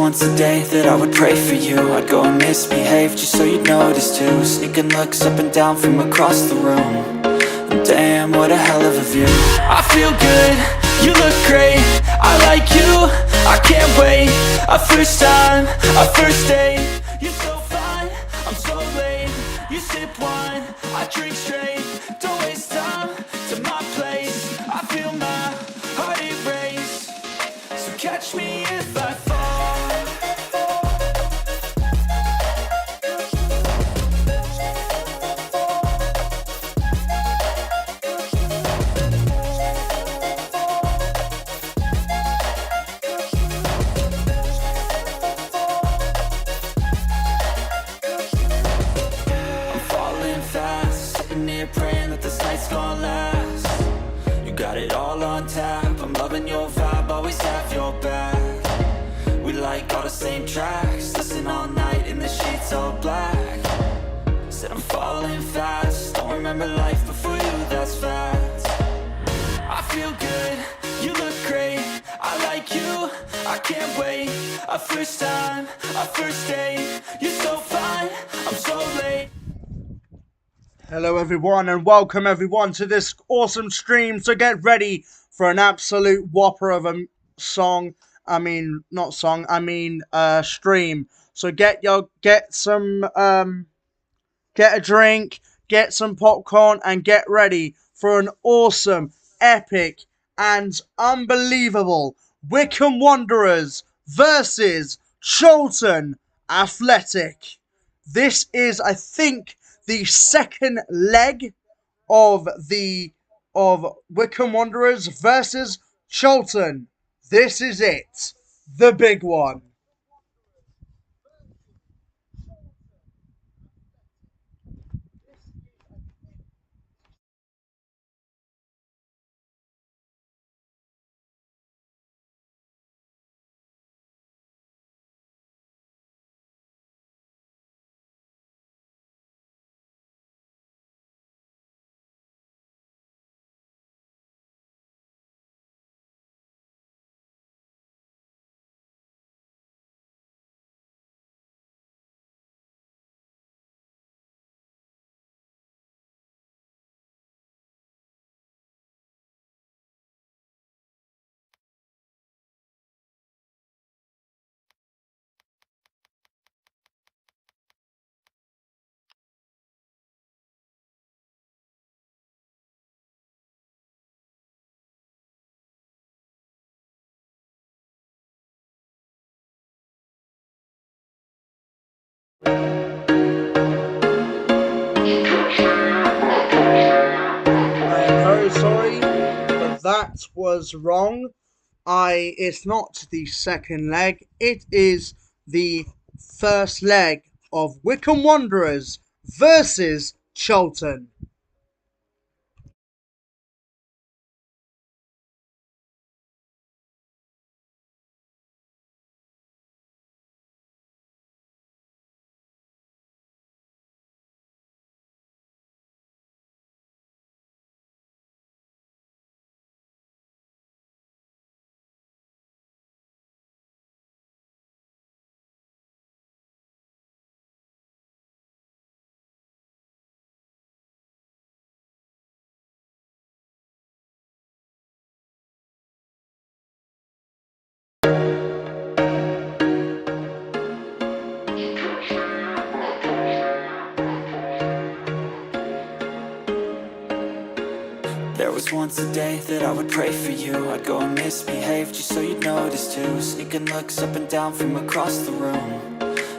once a day that I would pray for you. I'd go and misbehave just so you'd notice too. Sneaking looks up and down from across the room. And damn, what a hell of a view. I feel good, you look great, I like you, I can't wait. A first time, a first date. You're so fine, I'm so late. You sip wine, I drink straight. Don't waste time to my place. I feel my heart erase. So catch me if I fall. I'm falling fast, sitting here praying that this night's gonna last. You got it all on tap, I'm loving your vibe, always have your back. We like all the same tracks, listen all night in the sheets all black. Said I'm falling fast, don't remember life before you, that's facts. I feel good, you look great, I like you, I can't wait. A first time, a first date. You're so fine, I'm so late. Hello everyone and welcome everyone to this awesome stream. So get ready for an absolute whopper of a stream. So get a drink, get some popcorn and get ready for an awesome, epic and unbelievable Wycombe Wanderers versus Charlton Athletic. This is, I think, the second leg of Wycombe Wanderers versus Charlton. This is it, the big one. Sorry, but that was wrong. It's not the second leg, it is the first leg of Wycombe Wanderers versus Charlton. There was once a day that I would pray for you. I'd go and misbehave just so you'd notice too. Sneaking looks up and down from across the room.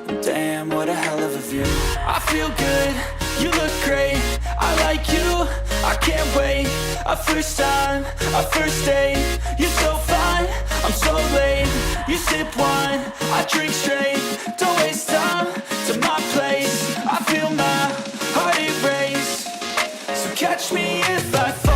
And damn, what a hell of a view. I feel good, you look great, I like you, I can't wait. A first time, a first date. You're so fine, I'm so late. You sip wine, I drink straight. Don't waste time to my place. I feel my heart erase. So catch me if I fall.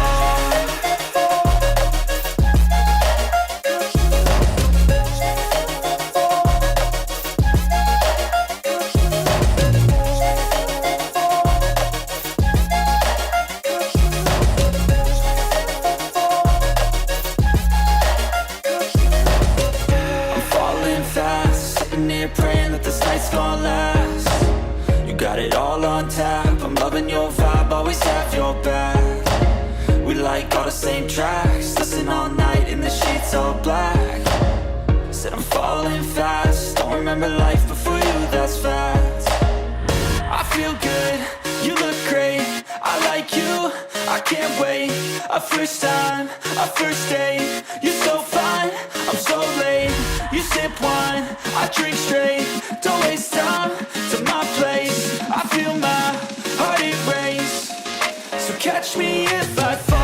all on tap. I'm loving your vibe, always have your back. We like all the same tracks, listen all night in the sheets all black. Said I'm falling fast, don't remember life before you, that's fact. I feel good, you look great, I like you, I can't wait. A first time, a first date, you're so fine, I'm so late. You sip wine, I drink straight, don't waste time to my place. I feel my heart erase, so catch me if I fall.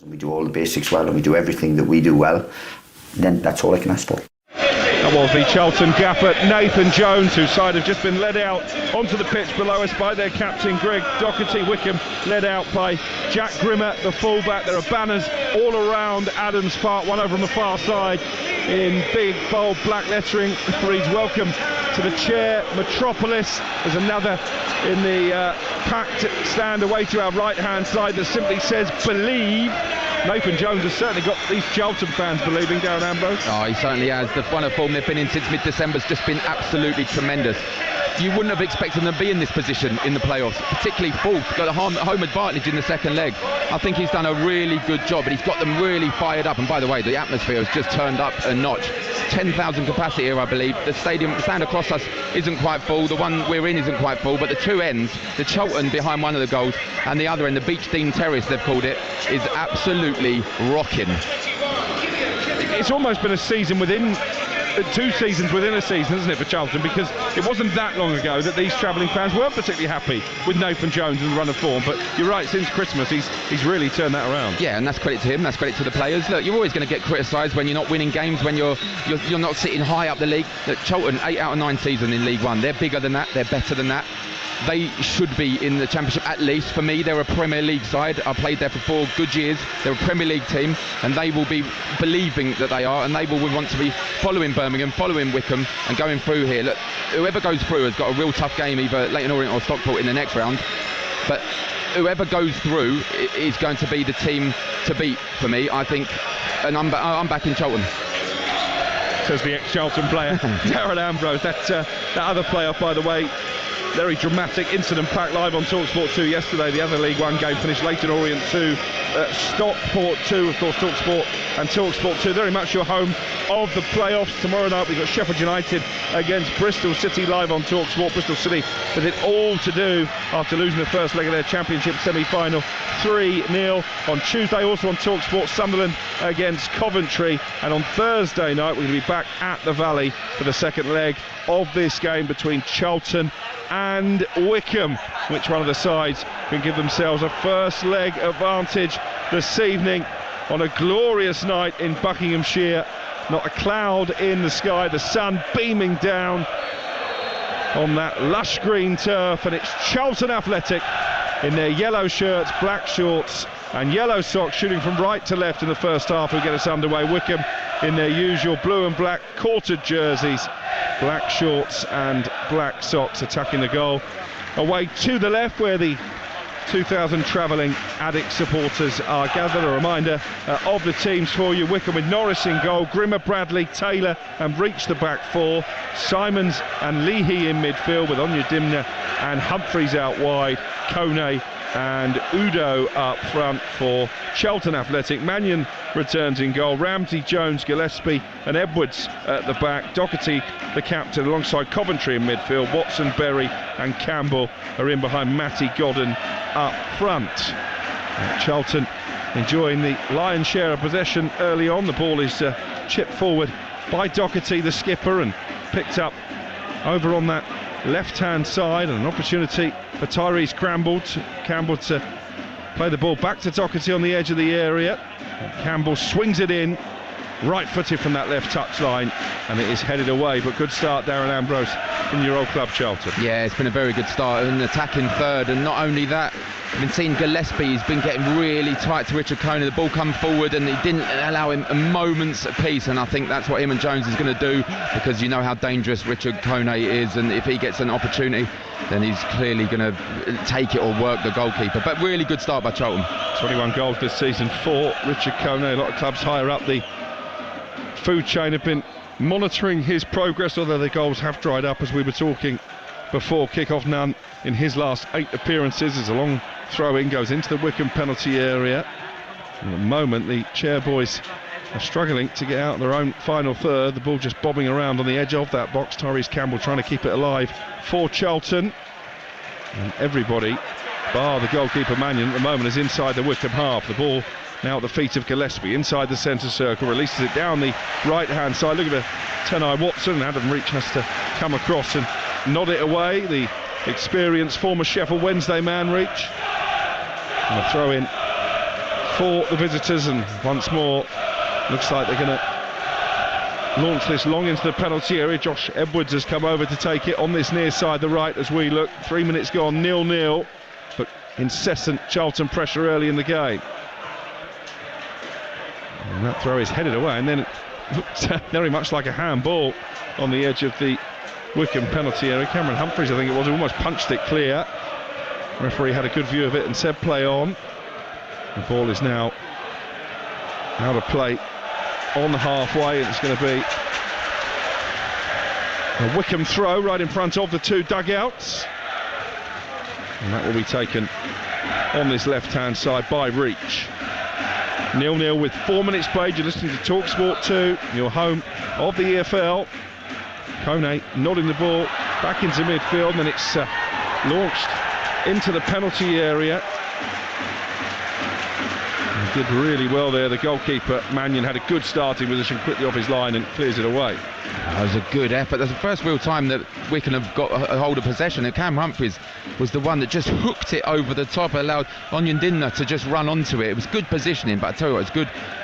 We do all the basics well and we do everything that we do well, then that's all I can ask for. That was the Charlton gaffer Nathan Jones, whose side have just been led out onto the pitch below us by their captain Greg Docherty. Wycombe led out by Jack Grimmer, the fullback. There are banners all around Adams Park, one over on the far side in big bold black lettering reads "Welcome to the Chair Metropolis." There's another in the packed stand away to our right hand side that simply says "Believe." Nathan Jones has certainly got these Charlton fans believing, Darren Ambrose. Oh, he certainly has. The one of form they've been in since mid-December has just been absolutely tremendous. You wouldn't have expected them to be in this position in the playoffs, particularly fourth, got a home advantage in the second leg. I think he's done a really good job, and he's got them really fired up. And by the way, the atmosphere has just turned up a notch. 10,000 capacity here, I believe. The stand across us isn't quite full, the one we're in isn't quite full, but the two ends, the Charlton behind one of the goals and the other end, the Beach Dean Terrace they've called it, is absolutely rocking. It's almost been a season within 2 seasons within a season, isn't it, for Charlton? Because it wasn't that long ago that these travelling fans weren't particularly happy with Nathan Jones and the run of form, but you're right, since Christmas he's really turned that around. Yeah, and that's credit to him, that's credit to the players. Look, you're always going to get criticised when you're not winning games, when you're not sitting high up the league. Look, Charlton, 8 out of 9 season in League One. They're bigger than that, they're better than that. They should be in the Championship at least. For me, they're a Premier League side. I played there for 4 good years. They're a Premier League team, and they will be believing that they are, and they will want to be following Birmingham, following Wycombe, and going through here. Look, whoever goes through has got a real tough game, either Leyton Orient or Stockport in the next round. But whoever goes through is going to be the team to beat for me, I think. And I'm back in Charlton. Says the ex-Charlton player, Darren Ambrose. That other playoff, by the way, very dramatic incident packed live on TalkSport 2 yesterday. The other League One game finished Leyton Orient 2, Stockport 2, of course. TalkSport and TalkSport 2 very much your home of the playoffs. Tomorrow night we've got Sheffield United against Bristol City live on TalkSport. Bristol City with it all to do after losing the first leg of their Championship semi-final 3-0. On Tuesday, also on TalkSport, Sunderland against Coventry, and on Thursday night we're going to be back at the Valley for the second leg of this game between Charlton and Wycombe. Which one of the sides can give themselves a first leg advantage this evening on a glorious night in Buckinghamshire? Not a cloud in the sky, the sun beaming down on that lush green turf, and it's Charlton Athletic in their yellow shirts, black shorts and yellow socks, shooting from right to left in the first half, who get us underway. Wycombe in their usual blue and black quartered jerseys, black shorts and black socks, attacking the goal. Away to the left, where the 2,000 travelling Addict supporters are gathered. A reminder of the teams for you. Wycombe with Norris in goal, Grimmer, Bradley, Taylor and Breach the back four, Simons and Leahy in midfield, with Onyedimna Dimna and Humphreys out wide, Kone and Udo up front for Charlton Athletic. Mannion returns in goal, Ramsey, Jones, Gillespie and Edwards at the back. Docherty, the captain, alongside Coventry in midfield. Watson, Berry and Campbell are in behind Matty Godden up front. Charlton enjoying the lion's share of possession early on. The ball is chipped forward by Docherty, the skipper, and picked up over on that left-hand side, and an opportunity for Tyrese Campbell to play the ball back to Docherty on the edge of the area. Campbell swings it in right-footed from that left touchline, and it is headed away. But good start, Darren Ambrose, from your old club, Charlton. Yeah, it's been a very good start, an attacking third, and not only that, I've been seeing Gillespie, he's been getting really tight to Richard Coney. The ball come forward and he didn't allow him a moment's peace, and I think that's what him and Jones is going to do, because you know how dangerous Richard Coney is, and if he gets an opportunity, then he's clearly going to take it or work the goalkeeper. But really good start by Charlton. 21 goals this season for Richard Coney. A lot of clubs higher up the food chain have been monitoring his progress, although the goals have dried up, as we were talking before kick-off. None in his last 8 appearances. As a long throw-in goes into the Wycombe penalty area. At the moment, the Chairboys are struggling to get out of their own final third. The ball just bobbing around on the edge of that box. Tyrese Campbell trying to keep it alive for Charlton. And everybody, bar the goalkeeper Mannion, at the moment is inside the Wycombe half. The ball now at the feet of Gillespie, inside the centre circle, releases it down the right-hand side. Look at the Tenai Watson, and Adam Reach has to come across and nod it away. The experienced former Sheffield Wednesday man, Reach. And a throw in for the visitors, and once more looks like they're going to launch this long into the penalty area. Josh Edwards has come over to take it on this near side, the right, as we look. 3 minutes gone, 0-0, but incessant Charlton pressure early in the game. And that throw is headed away, and then it looked very much like a handball on the edge of the Wycombe penalty area. Cameron Humphreys, I think it was, almost punched it clear. The referee had a good view of it and said play on. The ball is now out of play on the halfway, and it's going to be a Wycombe throw right in front of the 2 dugouts, and that will be taken on this left-hand side by Reach. 0-0 with 4 minutes played. You're listening to TalkSport 2, your home of the EFL. Kone nodding the ball back into midfield, and then it's launched into the penalty area. He did really well there. The goalkeeper Mannion had a good starting position, quickly off his line and clears it away. That was a good effort. That's the first real time that Wycombe have got a hold of possession, and Cam Humphreys was the one that just hooked it over the top, allowed Onyedinma to just run onto it. It was good positioning, but I tell you what, it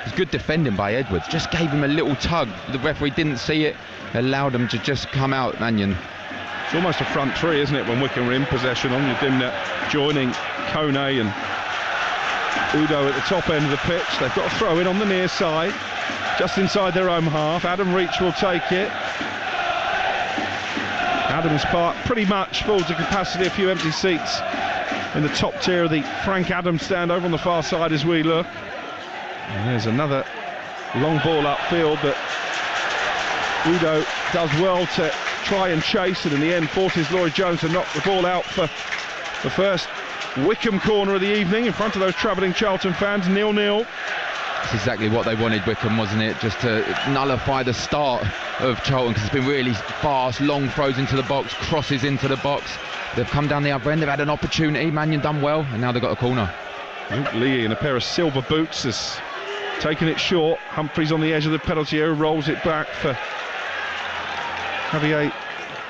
was good defending by Edwards. Just gave him a little tug. The referee didn't see it, allowed him to just come out, Mannion. It's almost a front three, isn't it, when Wycombe are in possession. Onyedinma joining Kone and Udo at the top end of the pitch. They've got a throw in on the near side, just inside their own half. Adam Reach will take it. Adams Park pretty much full to capacity, a few empty seats in the top tier of the Frank Adams stand over on the far side as we look. And there's another long ball upfield that Udo does well to try and chase, and in the end forces Lloyd Jones to knock the ball out for the first Wycombe corner of the evening in front of those travelling Charlton fans. 0-0. That's exactly what they wanted, Wycombe, wasn't it? Just to nullify the start of Charlton, because it's been really fast, long throws into the box, crosses into the box. They've come down the other end, they've had an opportunity, Mannion done well, and now they've got a corner. Luke Lee in a pair of silver boots has taken it short. Humphreys on the edge of the penalty area, rolls it back for Javier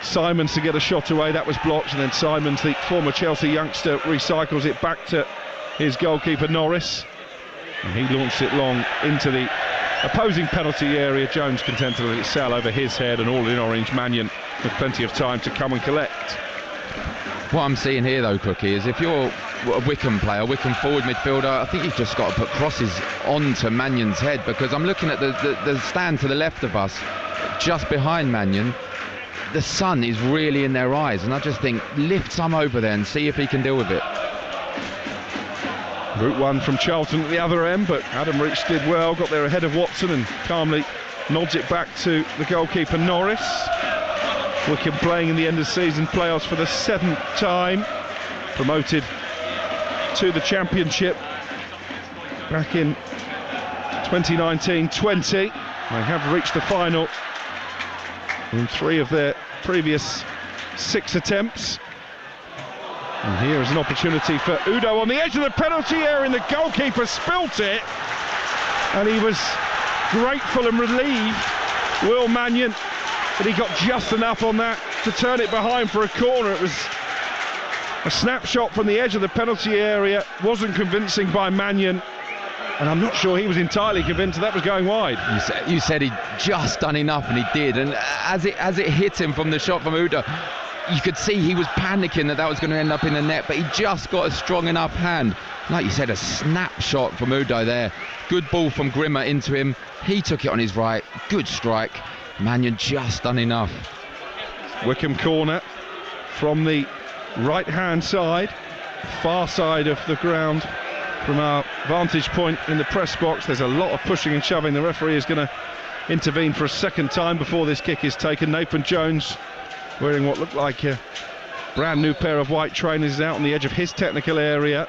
Simons to get a shot away. That was blocked, and then Simons, the former Chelsea youngster, recycles it back to his goalkeeper Norris, and he launched it long into the opposing penalty area. Jones content to let it sail over his head, and all in orange. Mannion with plenty of time to come and collect. What I'm seeing here though, Crookie, is if you're a Wycombe player, Wycombe forward midfielder, I think you've just got to put crosses onto Mannion's head, because I'm looking at the stand to the left of us, just behind Mannion. The sun is really in their eyes, and I just think lift some over there and see if he can deal with it. Route one from Charlton at the other end, but Adam Reach did well, got there ahead of Watson and calmly nods it back to the goalkeeper Norris. Wycombe playing in the end of season playoffs for the 7th time, promoted to the Championship back in 2019-20. They have reached the final in 3 of their previous 6 attempts. And here is an opportunity for Udo on the edge of the penalty area, and the goalkeeper spilt it, and he was grateful and relieved, Will Mannion, that he got just enough on that to turn it behind for a corner. It was a snapshot from the edge of the penalty area, wasn't convincing by Mannion, and I'm not sure he was entirely convinced that was going wide. You said he'd just done enough, and he did. And as it hit him from the shot from Udo, you could see he was panicking that was going to end up in the net, but he just got a strong enough hand. Like you said, a snapshot from Udo there. Good ball from Grimmer into him. He took it on his right. Good strike. Mannion just done enough. Wycombe corner from the right-hand side, far side of the ground. From our vantage point in the press box, there's a lot of pushing and shoving. The referee is going to intervene for a second time before this kick is taken. Nathan Jones, wearing what looked like a brand new pair of white trainers, is out on the edge of his technical area.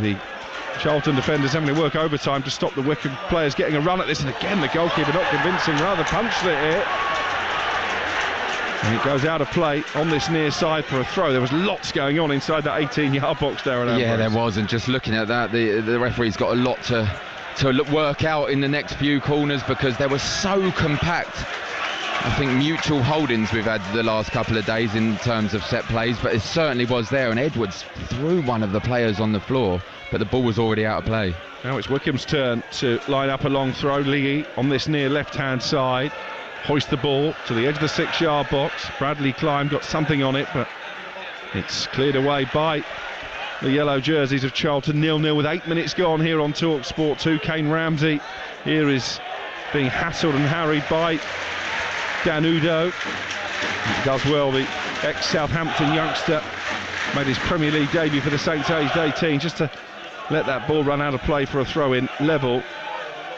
The Charlton defenders having to work overtime to stop the Wycombe players getting a run at this, and again the goalkeeper not convincing, rather punched it here. And it goes out of play on this near side for a throw. There was lots going on inside that 18-yard box there. Yeah, there was, and just looking at that, the referee's got a lot to work out in the next few corners, because they were so compact. I think mutual holdings we've had the last couple of days in terms of set plays, but it certainly was there, and Edwards threw one of the players on the floor, but the ball was already out of play. Now it's Wycombe's turn to line up a long throw. Lee on this near left-hand side, hoist the ball to the edge of the 6-yard box. Bradley Clyme got something on it, but it's cleared away by the yellow jerseys of Charlton. 0-0 with 8 minutes gone here on Talk Sport 2. Kane Ramsey here is being hassled and harried by Dan Udo. He does well, the ex-Southampton youngster. Made his Premier League debut for the Saints aged 18, just to let that ball run out of play for a throw-in, level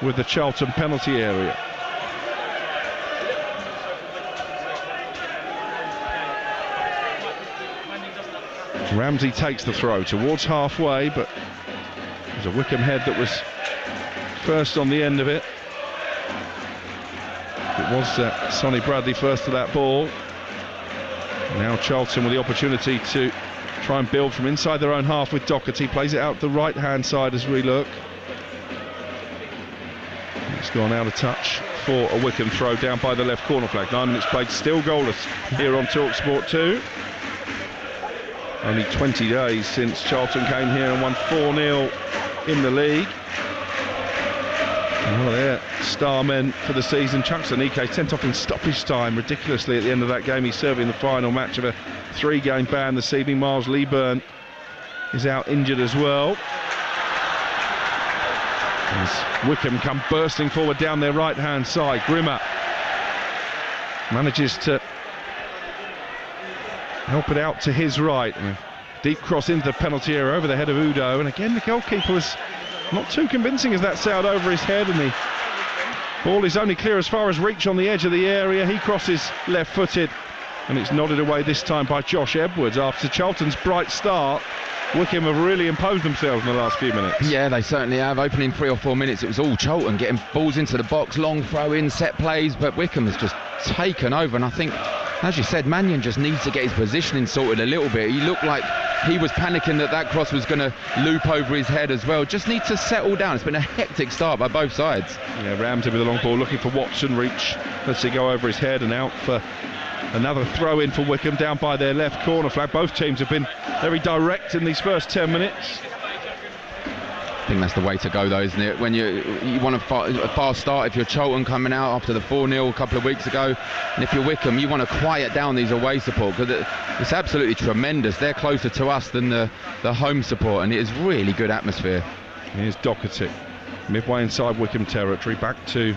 with the Charlton penalty area. Ramsey takes the throw towards halfway, but there's a Wycombe head that was first on the end of it. It was Sonny Bradley first to that ball. Now Charlton with the opportunity to try and build from inside their own half with Doherty. Plays it out the right-hand side as we look. It's gone out of touch for a Wycombe throw down by the left corner flag. 9 minutes played, still goalless here on Talk Sport 2. Only 20 days since Charlton came here and won 4-0 in the league. One of their star men for the season, Chunksanike, sent off in stoppage time ridiculously at the end of that game. He's serving the final match of a 3-game ban this evening. Miles Leeburn is out injured as well. As Wycombe come bursting forward down their right-hand side. Grimmer manages to help it out to his right. Deep cross into the penalty area over the head of Udo, and again the goalkeeper was not too convincing as that sailed over his head, and the ball is only clear as far as reach on the edge of the area. He crosses left-footed, and it's nodded away this time by Josh Edwards. After Charlton's bright start, Wycombe have really imposed themselves in the last few minutes. Yeah, they certainly have. Opening 3 or 4 minutes, it was all Charlton getting balls into the box, long throw-in, set plays, but Wycombe has just taken over, and I think, as you said, Mannion just needs to get his positioning sorted a little bit. He looked like he was panicking that cross was going to loop over his head as well. Just needs to settle down. It's been a hectic start by both sides. Yeah, Ramsey with a long ball looking for Watson, reach. Let's see, go over his head and out for another throw in for Wycombe down by their left corner flag. Both teams have been very direct in these first 10 minutes. I think that's the way to go though, isn't it? When you want a fast start, if you're Charlton coming out after the 4-0 a couple of weeks ago, and if you're Wycombe, you want to quiet down these away support, because it's absolutely tremendous. They're closer to us than the home support, and it is really good atmosphere. Here's Doherty, midway inside Wycombe territory, back to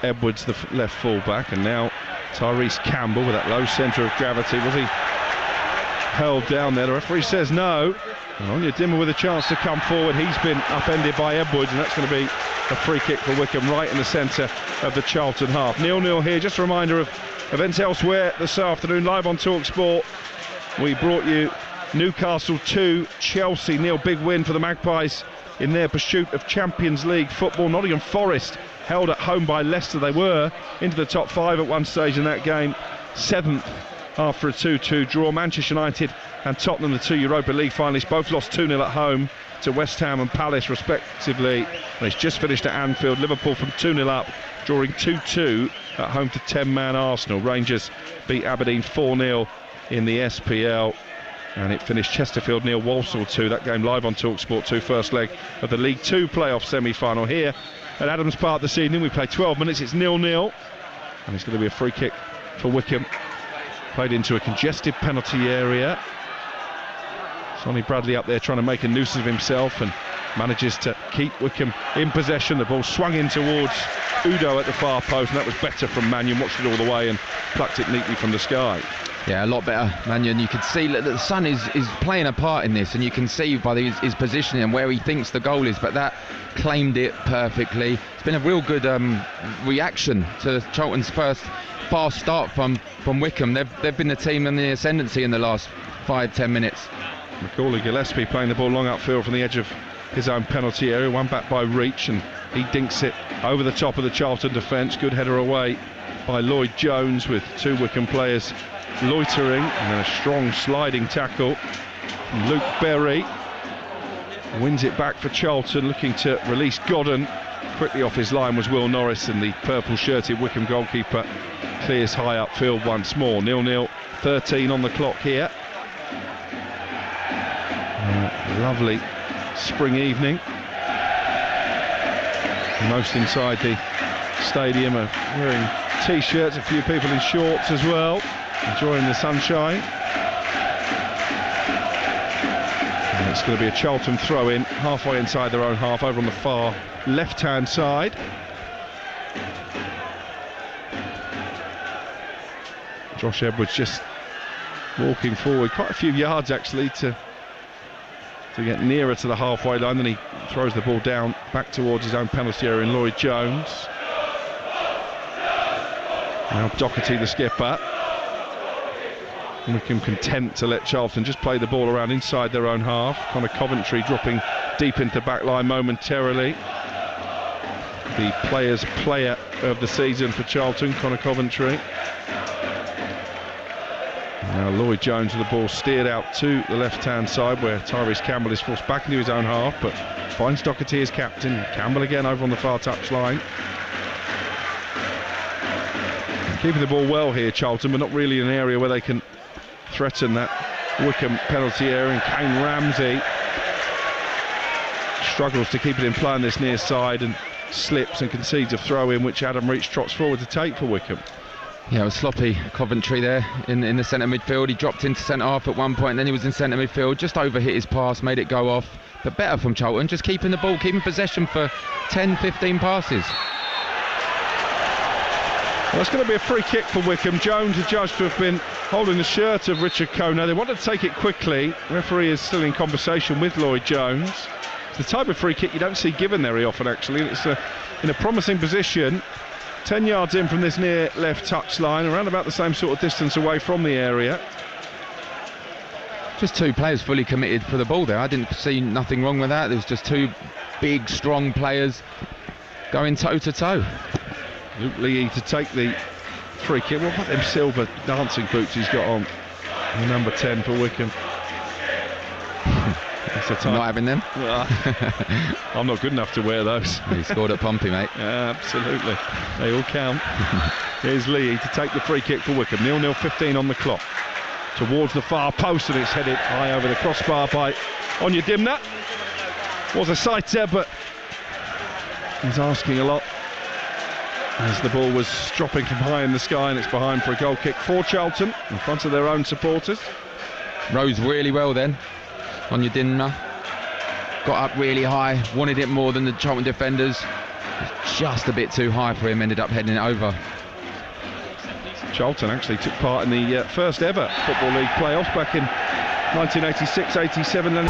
Edwards, the left full-back, and now Tyrese Campbell with that low centre of gravity. Was he held down there? The referee says no. And Anya Dimmer with a chance to come forward. He's been upended by Edwards, and that's going to be a free kick for Wycombe right in the centre of the Charlton half. 0-0 here. Just a reminder of events elsewhere this afternoon, live on Talk Sport. We brought you Newcastle 2, Chelsea 0. Big win for the Magpies in their pursuit of Champions League football. Nottingham Forest held at home by Leicester. They were into the top 5 at one stage in that game. 7th after a 2-2 draw. Manchester United and Tottenham, the 2 Europa League finalists, both lost 2-0 at home to West Ham and Palace respectively. And it's just finished at Anfield. Liverpool from 2-0 up, drawing 2-2 at home to 10-man Arsenal. Rangers beat Aberdeen 4-0 in the SPL. And it finished Chesterfield 0, Walsall 2. That game live on TalkSport 2, first leg of the League 2 playoff semi-final here at Adams Park this evening. We play 12 minutes, it's 0-0. And it's going to be a free kick for Wycombe. Played into a congested penalty area. Sonny Bradley up there trying to make a nuisance of himself and manages to keep Wycombe in possession. The ball swung in towards Udo at the far post, and that was better from Mannion. Watched it all the way and plucked it neatly from the sky. Yeah, a lot better, Mannion. You could see that the sun is playing a part in this, and you can see by his positioning and where he thinks the goal is, but that claimed it perfectly. It's been a real good reaction to Charlton's first fast start from Wycombe. They've been the team in the ascendancy in the last 5-10 minutes. Macaulay Gillespie playing the ball long upfield from the edge of his own penalty area, one back by Reach, and he dinks it over the top of the Charlton defence. Good header away by Lloyd Jones with 2 Wycombe players loitering, and then a strong sliding tackle from Luke Berry. Wins it back for Charlton, looking to release Godden. Quickly off his line was Will Norris, and the purple-shirted Wycombe goalkeeper clears high upfield once more. 0-0, 13 on the clock here. Lovely spring evening. Most inside the stadium are wearing t-shirts, a few people in shorts as well, enjoying the sunshine. And it's going to be a Charlton throw-in, halfway inside their own half, over on the far left-hand side. Josh Edwards just walking forward, quite a few yards actually to get nearer to the halfway line. Then he throws the ball down back towards his own penalty area in Lloyd Jones. Now Doherty, the skipper. Wycombe content to let Charlton just play the ball around inside their own half. Connor Coventry dropping deep into the back line momentarily. The players' player of the season for Charlton, Connor Coventry. Now Lloyd Jones with the ball steered out to the left-hand side, where Tyrese Campbell is forced back into his own half, but finds Doherty as captain. Campbell again over on the far touchline. Keeping the ball well here, Charlton, but not really an area where they can threaten that Wycombe penalty area. And Kane Ramsey struggles to keep it in play on this near side and slips and concedes a throw-in, which Adam Reach trots forward to take for Wycombe. Yeah, it was sloppy Coventry there in the centre midfield. He dropped into centre half at one point, then he was in centre midfield, just overhit his pass, made it go off. But better from Charlton, just keeping the ball, keeping possession for 10-15 passes. Well, it's going to be a free kick for Wycombe. Jones is judged to have been holding the shirt of Richard Kono. They wanted to take it quickly. The referee is still in conversation with Lloyd Jones. It's the type of free kick you don't see given very often, actually. It's in a promising position. 10 yards in from this near left touch line, around about the same sort of distance away from the area. Just 2 players fully committed for the ball there. I didn't see nothing wrong with that. There was just 2 big, strong players going toe-to-toe. Luke Lee to take the free kick. What about them silver dancing boots he's got on? The number 10 for Wycombe. Not having them? Well, I'm not good enough to wear those. He scored at Pompey, mate. Yeah, absolutely. They all count. Here's Lee to take the free kick for Wycombe. 0-0, 15 on the clock. Towards the far post, and it's headed high over the crossbar by Onyedimna. Dimna. Was a sighter, but he's asking a lot, as the ball was dropping from high in the sky, and it's behind for a goal kick for Charlton in front of their own supporters. Rose really well then. Onyedimna got up really high, wanted it more than the Charlton defenders. Just a bit too high for him, ended up heading it over. Charlton actually took part in the first ever Football League playoffs back in 1986-87.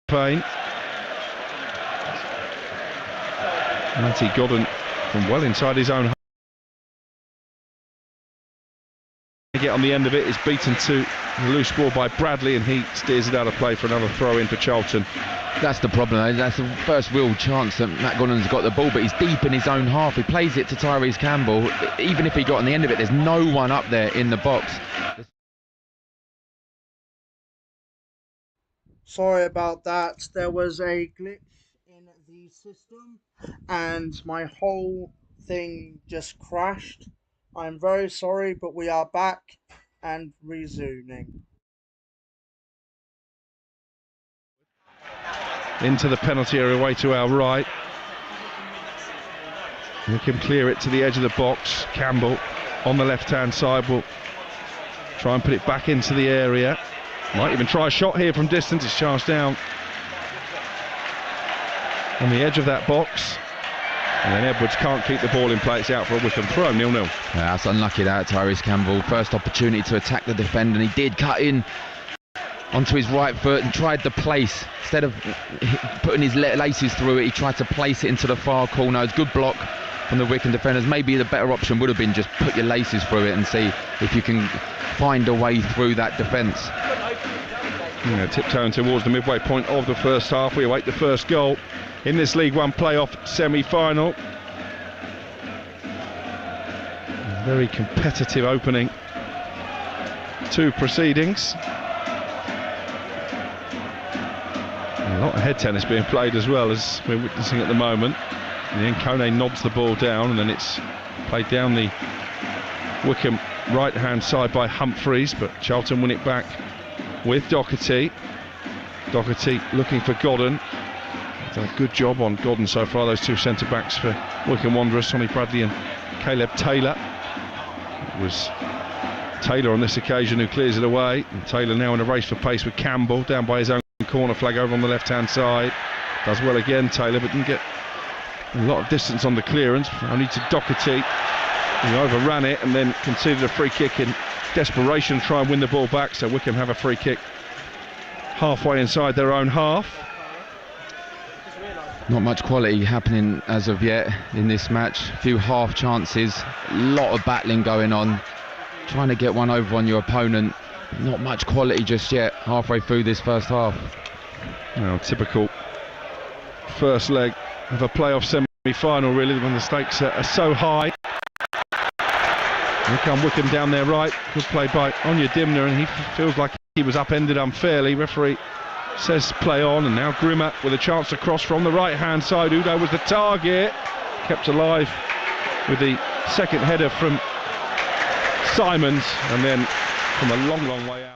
campaign. Matty Godden from well inside his own half. Get on the end of it, is beaten to the loose ball by Bradley, and he steers it out of play for another throw in for Charlton. That's the problem. That's the first real chance that Matt Godden's got the ball, but he's deep in his own half. He plays it to Tyrese Campbell. Even if he got on the end of it, there's no one up there in the box. Sorry about that. There was a glitch in the system and my whole thing just crashed. I'm very sorry, but we are back and resuming. Into the penalty area, away to our right. We can clear it to the edge of the box. Campbell on the left-hand side will try and put it back into the area. Might even try a shot here from distance. It's charged down on the edge of that box. And then Edwards can't keep the ball in play. It's out for a Wycombe throw, 0-0. Yeah, that's unlucky, that, Tyrese Campbell. First opportunity to attack the defender, and he did cut in onto his right foot and tried to place, instead of putting his laces through it, he tried to place it into the far corner. It's good block from the Wycombe defenders. Maybe the better option would have been just put your laces through it and see if you can find a way through that defence. Yeah, tiptoeing towards the midway point of the first half. We await the first goal in this League One playoff semi-final. Very competitive opening to proceedings. A lot of head tennis being played as well, as we're witnessing at the moment. And then Kone nods the ball down, and then it's played down the Wycombe right-hand side by Humphreys, but Charlton win it back with Doherty. Doherty looking for Godden. Done a good job on Godden so far, those two centre-backs for Wycombe Wanderers, Sonny Bradley and Caleb Taylor. It was Taylor on this occasion who clears it away, and Taylor now in a race for pace with Campbell, down by his own corner flag over on the left-hand side. Does well again, Taylor, but didn't get a lot of distance on the clearance, only to Doherty, who overran it and then conceded a free kick in desperation to try and win the ball back. So Wycombe have a free kick halfway inside their own half. Not much quality happening as of yet in this match. A few half chances, a lot of battling going on, trying to get one over on your opponent. Not much quality just yet, halfway through this first half. Well, typical first leg of a playoff semi-final, really, when the stakes are so high. Here come Wycombe down their right. Good play by Onyia Dimna, and he feels like he was upended unfairly. Referee says play on, and now Grimmer with a chance to cross from the right-hand side. Udo was the target, kept alive with the second header from Simons, and then from a long, long way out.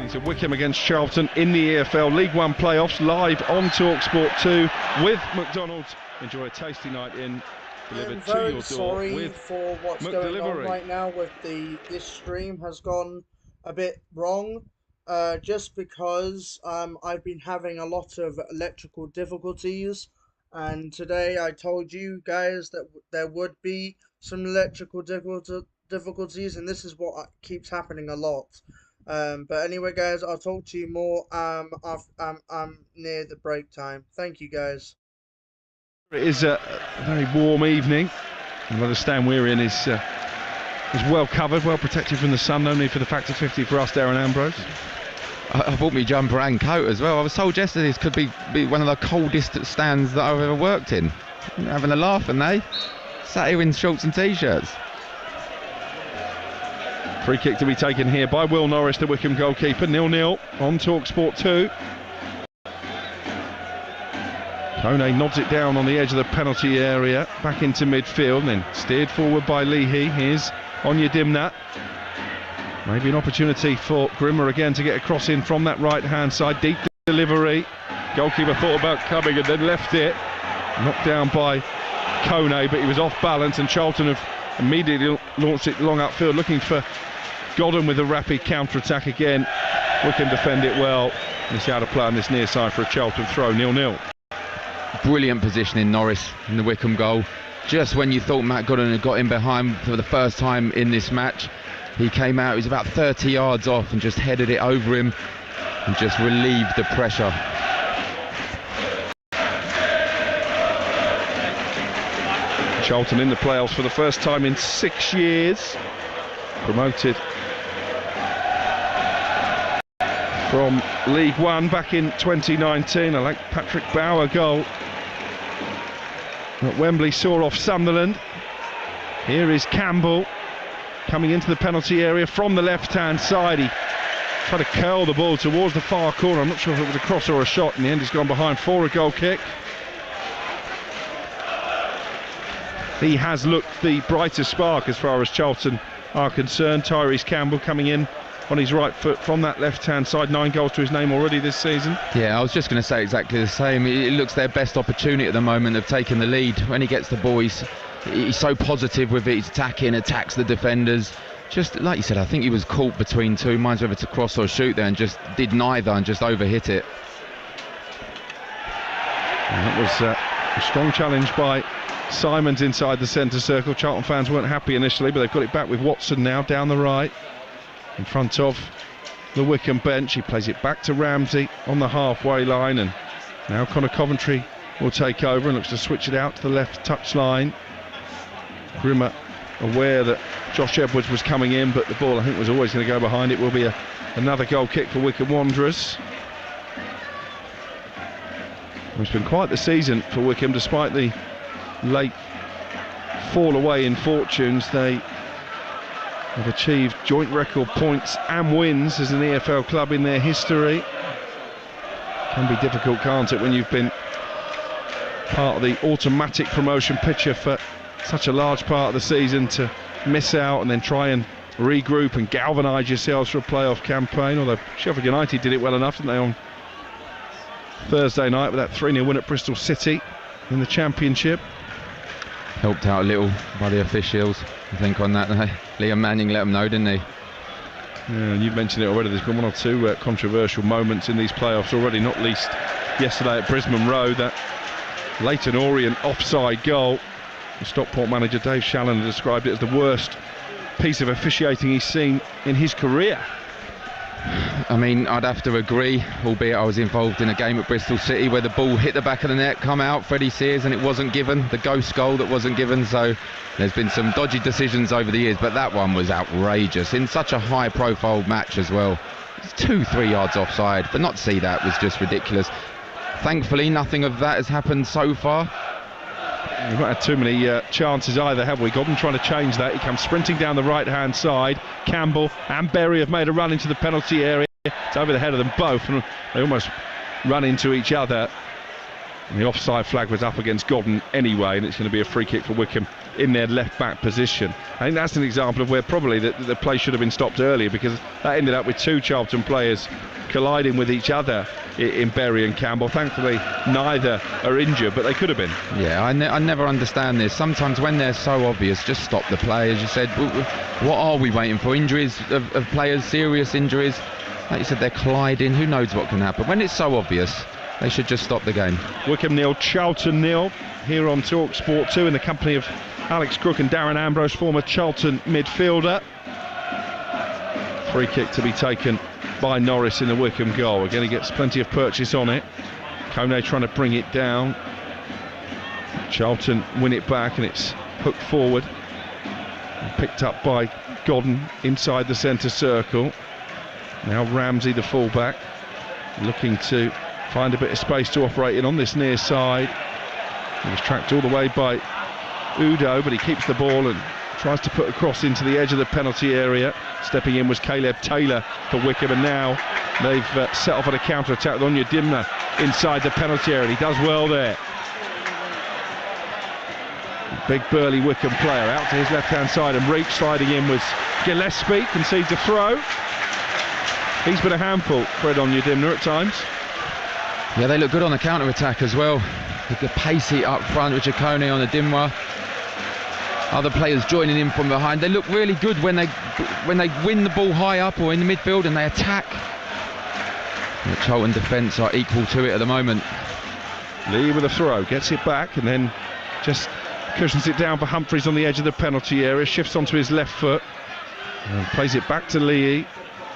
To Wycombe against Charlton in the EFL League One playoffs, live on TalkSport 2 with McDonald's. Enjoy a tasty night in, delivered to your door. Sorry for what's going on right now with this stream has gone a bit wrong, just because I've been having a lot of electrical difficulties, and today I told you guys that there would be some electrical difficulties, and this is what keeps happening a lot. But anyway, guys, I'll talk to you more near the break time. Thank you, guys. It is a very warm evening. And the stand we're in is well covered, well protected from the sun. No need for the factor 50 for us, Darren Ambrose. I bought me jumper and coat as well. I was told yesterday this could be one of the coldest stands that I've ever worked in. I'm having a laugh, and they sat here in shorts and t-shirts. Free kick to be taken here by Will Norris, the Wycombe goalkeeper. 0-0 on TalkSport 2. Kone nods it down on the edge of the penalty area, back into midfield, and then steered forward by Leahy. Here's Onyia Dimna. Maybe an opportunity for Grimmer again to get a cross in from that right-hand side. Deep delivery. Goalkeeper thought about coming and then left it. Knocked down by Kone, but he was off balance, and Charlton have immediately launched it long upfield, looking for Godden with a rapid counter-attack again. Wycombe defend it well. It's out of play on this near side for a Charlton throw, 0-0. Brilliant positioning, Norris, in the Wycombe goal. Just when you thought Matt Godden had got in behind for the first time in this match, he came out, he was about 30 yards off and just headed it over him and just relieved the pressure. Charlton in the playoffs for the first time in 6 years. Promoted from League One back in 2019. I like Patrick Bauer goal at Wembley, saw off Sunderland. Here is Campbell coming into the penalty area from the left-hand side. He tried to curl the ball towards the far corner. I'm not sure if it was a cross or a shot. In the end, he's gone behind for a goal kick. He has looked the brightest spark as far as Charlton are concerned. Tyrese Campbell coming in on his right foot from that left-hand side. 9 goals to his name already this season. Yeah, I was just going to say exactly the same. It looks their best opportunity at the moment of taking the lead. When he gets the ball, he's so positive with it. He's attacks the defenders. Just like you said, I think he was caught between two minds whether to cross or shoot there, and just did neither and just overhit it. And that was a strong challenge by Simons inside the centre circle. Charlton fans weren't happy initially, but they've got it back with Watson now down the right in front of the Wycombe bench. He plays it back to Ramsey on the halfway line, and now Connor Coventry will take over and looks to switch it out to the left touch line. Grimmer aware that Josh Edwards was coming in, but the ball I think was always going to go behind. It will be another goal kick for Wycombe Wanderers. It's been quite the season for Wycombe, despite the late fall away in fortunes. They have achieved joint record points and wins as an EFL club in their history. Can be difficult, can't it, when you've been part of the automatic promotion picture for such a large part of the season, to miss out and then try and regroup and galvanise yourselves for a playoff campaign. Although Sheffield United did it well enough, didn't they, on Thursday night with that 3-0 win at Bristol City in the Championship. Helped out a little by the officials, I think, on that. Liam Manning let them know, didn't he? Yeah, and you've mentioned it already. There's been one or two controversial moments in these playoffs already, not least yesterday at Brisbane Road, that Leyton Orient offside goal. The Stockport manager Dave Shalloner described it as the worst piece of officiating he's seen in his career. I mean, I'd have to agree, albeit I was involved in a game at Bristol City where the ball hit the back of the net, come out, Freddie Sears, and it wasn't given, the ghost goal that wasn't given. So there's been some dodgy decisions over the years, but that one was outrageous in such a high profile match as well. It's 2-3 yards offside, but not to see that was just ridiculous. Thankfully, nothing of that has happened so far. We've not had too many chances either, have we? Godden trying to change that. He comes sprinting down the right-hand side. Campbell and Berry have made a run into the penalty area. It's over the head of them both, and they almost run into each other. And the offside flag was up against Godden anyway, and it's going to be a free kick for Wycombe in their left-back position. I think that's an example of where probably the play should have been stopped earlier, because that ended up with two Charlton players colliding with each other in Berry and Campbell. Thankfully, neither are injured, but they could have been. Yeah, I never understand this. Sometimes when they're so obvious, just stop the play. As you said, what are we waiting for? Injuries of players, serious injuries. Like you said, they're colliding. Who knows what can happen? When it's so obvious, they should just stop the game. Wycombe 0, Charlton 0, here on Talk Sport 2 in the company of Alex Crook and Darren Ambrose, former Charlton midfielder. Free kick to be taken by Norris in the Wycombe goal. Again, he gets plenty of purchase on it. Kone trying to bring it down. Charlton win it back, and it's hooked forward and picked up by Godden inside the centre circle. Now Ramsey, the fullback, looking to find a bit of space to operate in on this near side. He was tracked all the way by Udo, but he keeps the ball and tries to put a cross into the edge of the penalty area. Stepping in was Caleb Taylor for Wycombe, and now they've set off on a counter-attack with Onyedimna inside the penalty area. He does well there. Big burly Wycombe player out to his left-hand side, and Reach sliding in was Gillespie, concedes a throw. He's been a handful, Fred Onyedimna, at times. Yeah, they look good on the counter-attack as well. The pacey up front with Kone on the Dimwa. Other players joining in from behind. They look really good when they win the ball high up or in the midfield and they attack. The Charlton defence are equal to it at the moment. Lee with a throw, gets it back and then just cushions it down for Humphreys on the edge of the penalty area, shifts onto his left foot and plays it back to Lee.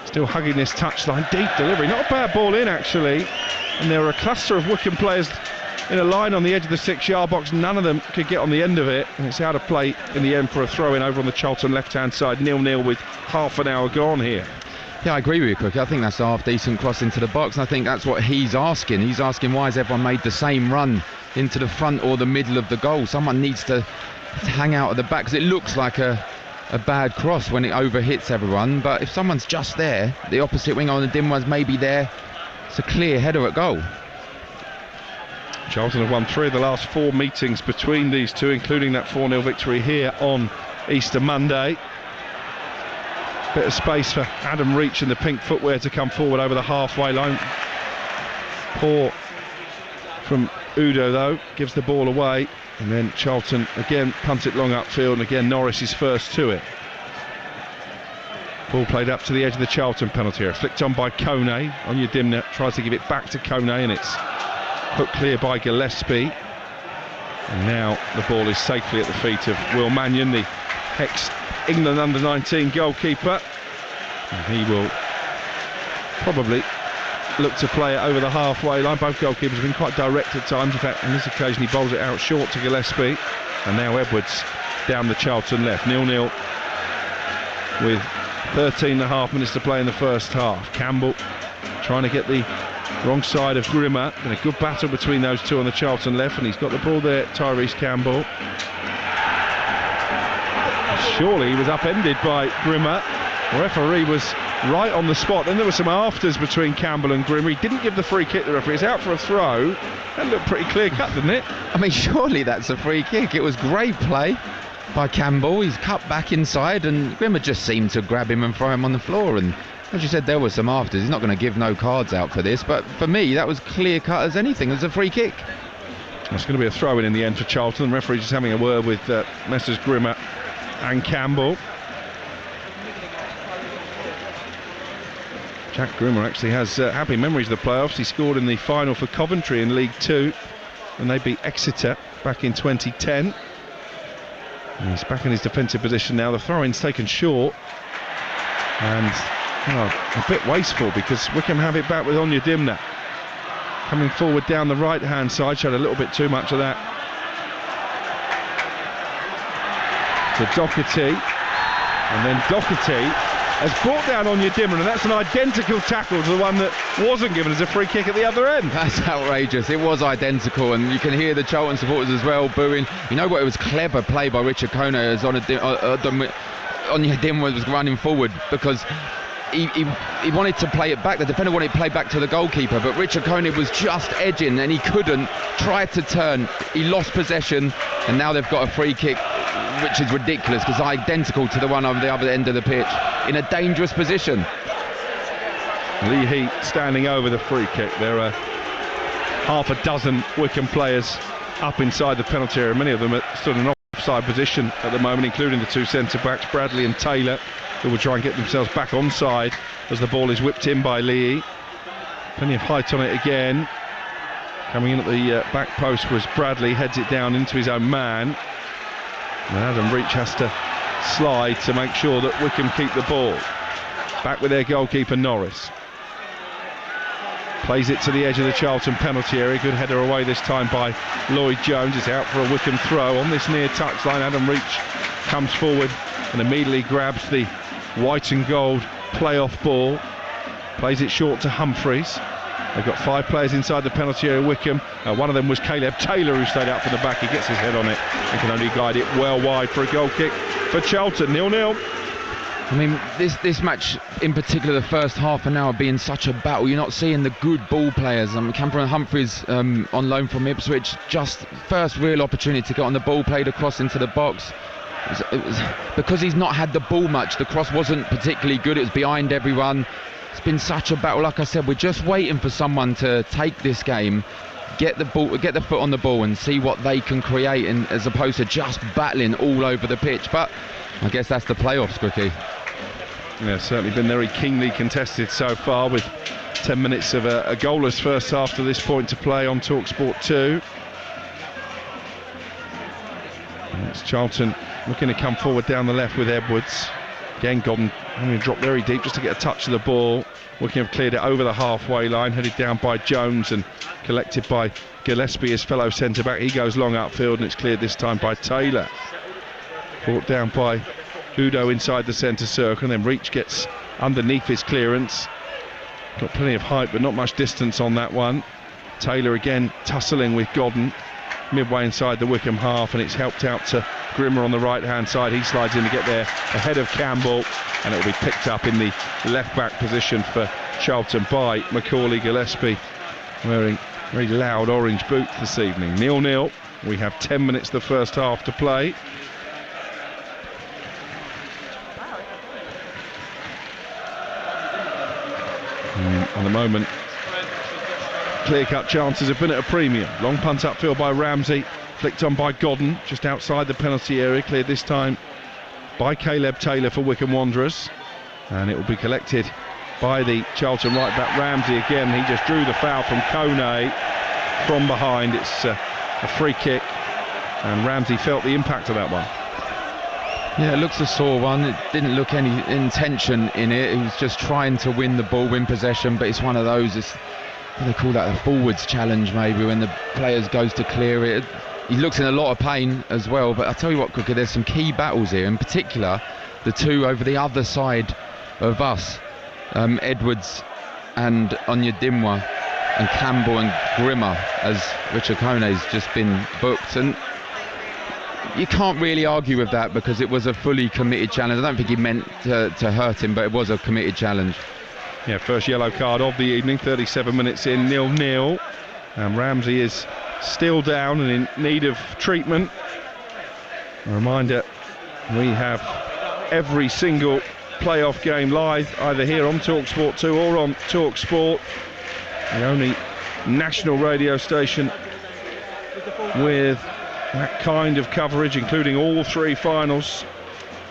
Still hugging this touchline, deep delivery, not a bad ball in actually, and there were a cluster of Wycombe players in a line on the edge of the 6-yard box. None of them could get on the end of it, and it's out of play in the end for a throw in over on the Charlton left hand side. 0-0 with half an hour gone here. Yeah, I agree with you, Cookie. I think that's a half decent cross into the box, and I think that's what he's asking. He's asking, why has everyone made the same run into the front or the middle of the goal? Someone needs to hang out at the back, because it looks like a bad cross when it overhits everyone, but if someone's just there, the opposite wing on the dim one's maybe there, it's a clear header at goal. Charlton have won 3 of the last 4 meetings between these two, including that 4-0 victory here on Easter Monday. Bit of space for Adam Reach in the pink footwear to come forward over the halfway line. Poor from Udo though, gives the ball away, and then Charlton again punt it long upfield, and again Norris is first to it. Ball played up to the edge of the Charlton penalty area, flicked on by Kone. Onyedimna tries to give it back to Kone, and it's put clear by Gillespie. And now the ball is safely at the feet of Will Mannion, the ex-England under-19 goalkeeper. And he will probably look to play it over the halfway line. Both goalkeepers have been quite direct at times. In fact, on this occasion he bowls it out short to Gillespie. And now Edwards down the Charlton left. 0-0 with 13.5 minutes to play in the first half. Campbell trying to get the wrong side of Grimmer. Been a good battle between those two on the Charlton left, and he's got the ball there, Tyrese Campbell. Surely he was upended by Grimmer. The referee was right on the spot. Then there were some afters between Campbell and Grimmer. He didn't give the free kick, the referee. It's out for a throw. That looked pretty clear cut, didn't it? I mean, surely that's a free kick. It was great play by Campbell. He's cut back inside, and Grimmer just seemed to grab him and throw him on the floor. And as you said, there were some afters. He's not going to give no cards out for this, but for me that was clear cut as anything. It was a free kick. It's going to be a throw in the end for Charlton. The referee just having a word with Messrs Grimmer and Campbell. Jack Grimmer actually has happy memories of the playoffs. He scored in the final for Coventry in League 2 when they beat Exeter back in 2010. And he's back in his defensive position now. The throw-in's taken short, and a bit wasteful, because Wycombe have it back with Onyedimna coming forward down the right hand side. Showed a little bit too much of that to Doherty, and then Doherty has brought down Onyedimna, and that's an identical tackle to the one that wasn't given as a free kick at the other end. That's outrageous. It was identical, and you can hear the Charlton supporters as well booing. You know what, it was clever play by Richard Kone as Onyedimna was running forward, because he wanted to play it back. The defender wanted to play back to the goalkeeper, but Richard Kone was just edging and he couldn't. Tried to turn, he lost possession, and now they've got a free kick, which is ridiculous, because identical to the one on the other end of the pitch, in a dangerous position. Lee Heat standing over the free kick. There are half a dozen Wycombe players up inside the penalty area. Many of them are stood in an offside position at the moment, including the 2 centre-backs, Bradley and Taylor, who will try and get themselves back onside as the ball is whipped in by Lee. Plenty of height on it again. Coming in at the back post was Bradley, heads it down into his own man. And Adam Reach has to slide to make sure that Wycombe keep the ball. Back with their goalkeeper Norris. Plays it to the edge of the Charlton penalty area. Good header away this time by Lloyd Jones. It's out for a Wycombe throw. On this near touchline, Adam Reach comes forward and immediately grabs the white and gold playoff ball. Plays it short to Humphreys. They've got 5 players inside the penalty area, Wycombe. One of them was Caleb Taylor, who stayed out for the back. He gets his head on it and can only guide it well wide for a goal kick for Charlton. 0-0. I mean, this match in particular, the first half an hour being such a battle. You're not seeing the good ball players. Cameron Humphreys on loan from Ipswich, just first real opportunity to get on the ball, played across into the box. It was because he's not had the ball much. The cross wasn't particularly good. It was behind everyone. It's been such a battle. Like I said, we're just waiting for someone to take this game, get the foot on the ball, and see what they can create, and as opposed to just battling all over the pitch. But I guess that's the playoffs, Quickie. Yeah, certainly been very keenly contested so far, with 10 minutes of a goalless first half to this point to play on TalkSport 2. And it's Charlton looking to come forward down the left with Edwards. Again, Godden having to drop very deep just to get a touch of the ball. Wycombe have cleared it over the halfway line, headed down by Jones and collected by Gillespie, his fellow centre-back. He goes long upfield and it's cleared this time by Taylor. Brought down by Udo inside the centre circle, and then Reach gets underneath his clearance. Got plenty of height but not much distance on that one. Taylor again tussling with Godden midway inside the Wycombe half, and it's helped out to Grimmer on the right hand side. He slides in to get there ahead of Campbell, and it'll be picked up in the left back position for Charlton by Macaulay Gillespie, wearing very loud orange boots this evening. 0-0. We have 10 minutes the first half to play. At the moment, clear-cut chances have been at a premium. Long punt upfield by Ramsey, flicked on by Godden, just outside the penalty area, cleared this time by Caleb Taylor for Wycombe Wanderers, and it will be collected by the Charlton right-back Ramsey again. He just drew the foul from Kone from behind. It's a free kick, and Ramsey felt the impact of that one. Yeah, it looks a sore one. It didn't look any intention in it. He was just trying to win the ball, win possession, but it's one of those, what do they call that, a forwards challenge maybe, when the players goes to clear it. He looks in a lot of pain as well, but I'll tell you what, Cooker, there's some key battles here, in particular the two over the other side of us, Edwards and Onyedinma, and Campbell and Grimmer, as Richard Kone's just been booked, and you can't really argue with that because it was a fully committed challenge. I don't think he meant to hurt him, but it was a committed challenge. Yeah, first yellow card of the evening, 37 minutes in, 0-0. And Ramsey is still down and in need of treatment. A reminder, we have every single playoff game live, either here on TalkSport 2 or on TalkSport, the only national radio station with that kind of coverage, including all three finals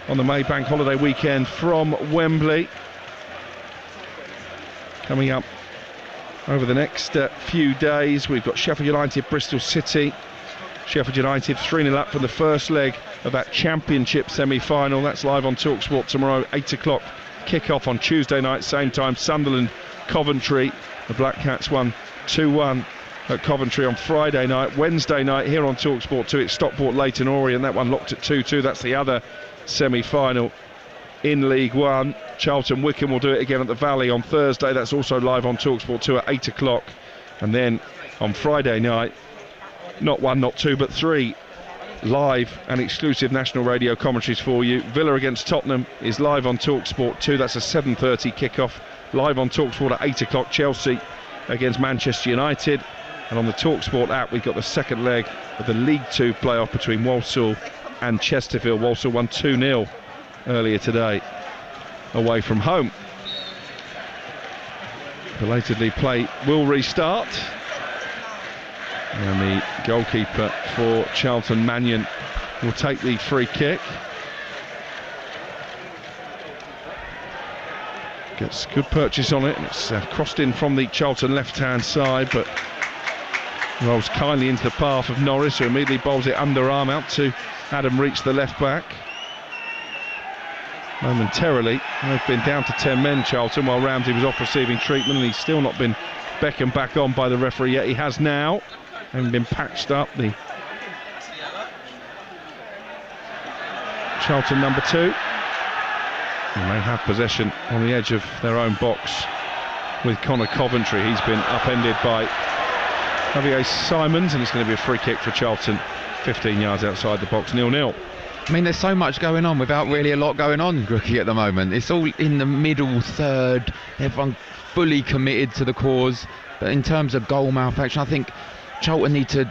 on the May Bank holiday weekend from Wembley. Coming up over the next few days, we've got Sheffield United, Bristol City. Sheffield United 3-0 up for the first leg of that Championship semi-final. That's live on TalkSport tomorrow, 8 o'clock kick-off on Tuesday night, same time. Sunderland, Coventry. The Black Cats won 2-1 at Coventry on Friday night. Wednesday night here on TalkSport 2, it's Stockport Leyton Orient. That one locked at 2-2. That's the other semi-final in League One. Charlton Wycombe will do it again at the Valley on Thursday. That's also live on TalkSport 2 at 8 o'clock. And then on Friday night, not one, not two, but three live and exclusive national radio commentaries for you. Villa against Tottenham is live on TalkSport 2. That's a 7:30 kickoff. Live on TalkSport at 8 o'clock. Chelsea against Manchester United. And on the TalkSport app, we've got the second leg of the League Two playoff between Walsall and Chesterfield. Walsall won 2-0 earlier today away from home. Belatedly, play will restart. And the goalkeeper for Charlton, Mannion, will take the free kick. Gets good purchase on it, and it's crossed in from the Charlton left-hand side, but rolls kindly into the path of Norris, who immediately bowls it underarm out to Adam Reach, the left-back. Momentarily, they've been down to 10 men, Charlton, while Ramsey was off receiving treatment, and he's still not been beckoned back on by the referee yet. He has now, having been patched up. The Charlton number 2. And they have possession on the edge of their own box with Connor Coventry. He's been upended by Javier Simons, and it's going to be a free kick for Charlton, 15 yards outside the box, 0-0. I mean, there's so much going on without really a lot going on, Rookie, at the moment. It's all in the middle third, everyone fully committed to the cause. But in terms of goal malfunction, I think Charlton need to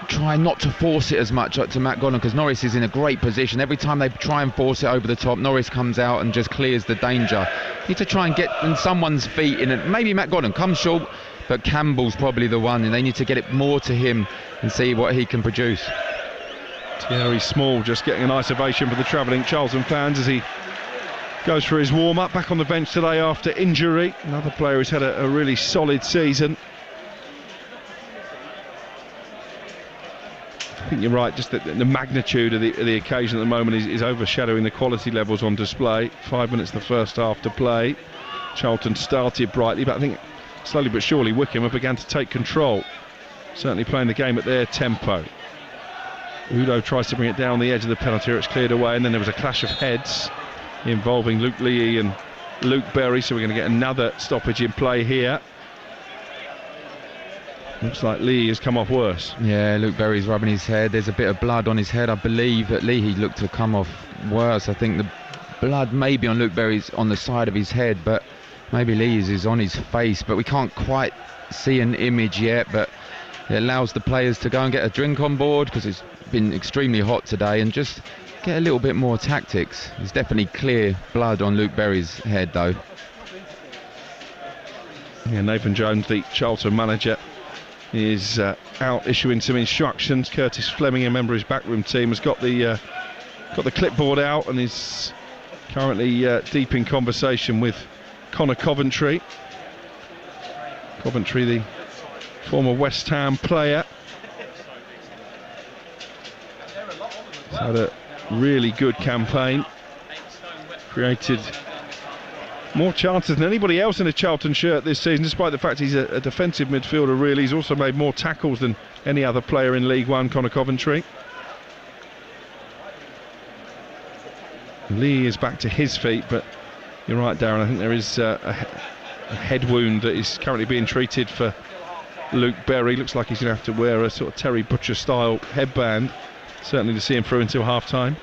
try not to force it as much up to Matt Godden, because Norris is in a great position. Every time they try and force it over the top, Norris comes out and just clears the danger. Need to try and get in someone's feet in it. Maybe Matt Godden comes short, but Campbell's probably the one, and they need to get it more to him and see what he can produce. Thierry Small just getting a nice ovation for the travelling Charlton fans as he goes for his warm-up, back on the bench today after injury. Another player who's had a really solid season. I think you're right, just the magnitude of the occasion at the moment is overshadowing the quality levels on display. 5 minutes the first half to play. Charlton started brightly, but I think slowly but surely Wycombe have begun to take control. Certainly playing the game at their tempo. Udo tries to bring it down the edge of the penalty area, it's cleared away, and then there was a clash of heads involving Luke Leahy and Luke Berry, so we're going to get another stoppage in play here. Looks like Leahy has come off worse. Yeah, Luke Berry's rubbing his head. There's a bit of blood on his head. I believe that Leahy looked to come off worse. I think the blood may be on Luke Berry's on the side of his head, but maybe Leahy's is on his face. But we can't quite see an image yet, but it allows the players to go and get a drink on board, because it's been extremely hot today, and just get a little bit more tactics. There's definitely clear blood on Luke Berry's head though. Yeah, Nathan Jones, the Charlton manager, is out issuing some instructions. Curtis Fleming, a member of his backroom team, has got the clipboard out and is currently deep in conversation with Connor Coventry. Coventry, the former West Ham player, he's had a really good campaign, created more chances than anybody else in a Charlton shirt this season, despite the fact he's a defensive midfielder really. He's also made more tackles than any other player in League One, Connor Coventry. Lee is back to his feet, but you're right, Darren, I think there is a head wound that is currently being treated for Luke Berry. Looks like he's going to have to wear a sort of Terry Butcher style headband, certainly to see him through until half time.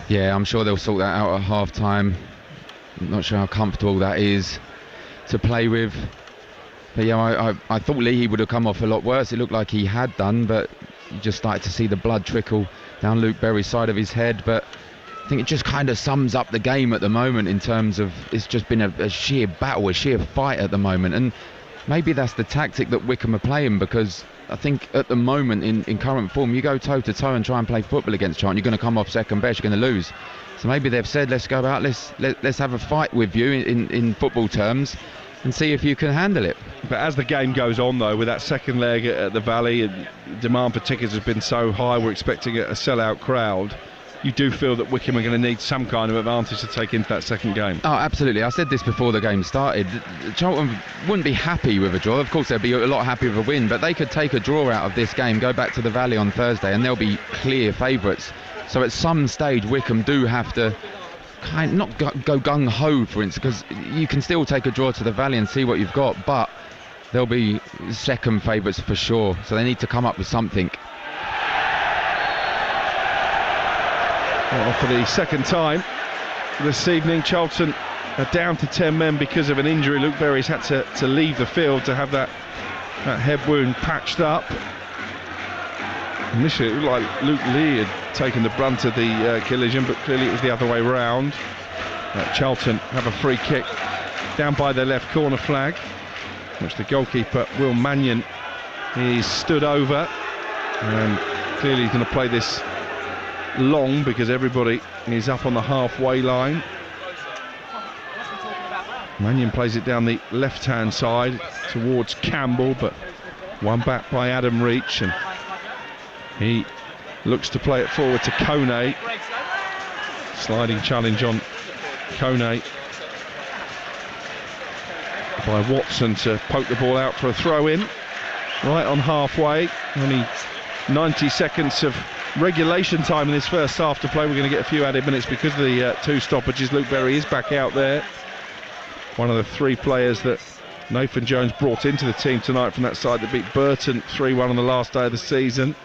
Yeah, I'm sure they'll sort that out at half time. I'm not sure how comfortable that is to play with. But yeah, I thought Leahy would have come off a lot worse. It looked like he had done, but you just started to see the blood trickle down Luke Berry's side of his head. But I think it just kind of sums up the game at the moment, in terms of it's just been a sheer battle, a sheer fight at the moment. And maybe that's the tactic that Wycombe are playing, because I think at the moment in current form, you go toe to toe and try and play football against Charlton, you're going to come off second best, you're going to lose. So maybe they've said, let's go out, let's have a fight with you in football terms and see if you can handle it. But as the game goes on though, with that second leg at the Valley, and demand for tickets has been so high, we're expecting a sellout crowd. You do feel that Wycombe are going to need some kind of advantage to take into that second game? Oh, absolutely. I said this before the game started. Charlton wouldn't be happy with a draw. Of course, they'd be a lot happier with a win, but they could take a draw out of this game, go back to the Valley on Thursday, and they'll be clear favourites. So at some stage, Wycombe do have to not go gung-ho, for instance, because you can still take a draw to the Valley and see what you've got, but they'll be second favourites for sure. So they need to come up with something. Well, for the second time this evening, Charlton are down to 10 men because of an injury. Luke Berry's had to leave the field to have that head wound patched up. Initially it looked like Luke Lee had taken the brunt of the collision, but clearly it was the other way round. Charlton have a free kick down by their left corner flag, which the goalkeeper Will Mannion is stood over, and clearly he's going to play this long because everybody is up on the halfway line. Mannion plays it down the left hand side towards Campbell, but one back by Adam Reach, and he looks to play it forward to Kone. Sliding challenge on Kone by Watson to poke the ball out for a throw in right on halfway. Only 90 seconds of regulation time in this first half to play. We're going to get a few added minutes because of the two stoppages. Luke Berry is back out there, one of the three players that Nathan Jones brought into the team tonight from that side that beat Burton 3-1 on the last day of the season.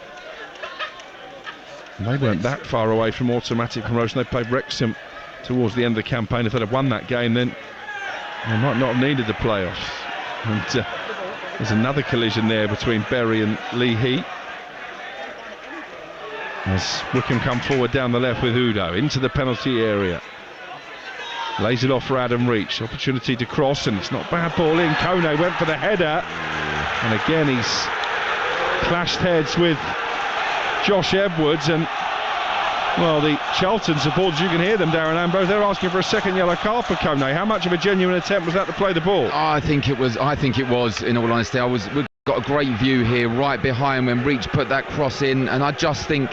And they weren't that far away from automatic promotion. They played Wrexham towards the end of the campaign. If they'd have won that game, then they might not have needed the playoffs. And there's another collision there between Berry and Leahy, as Wycombe come forward down the left with Udo into the penalty area. Lays it off for Adam Reach. Opportunity to cross, and it's not bad ball in. Kone went for the header, and again he's clashed heads with Josh Edwards, and Well, the Charlton supporters, you can hear them, Darren Ambrose, they're asking for a second yellow card for Kone. How much of a genuine attempt was that to play the ball? I think it was, in all honesty. We've got a great view here right behind when Reach put that cross in, and I just think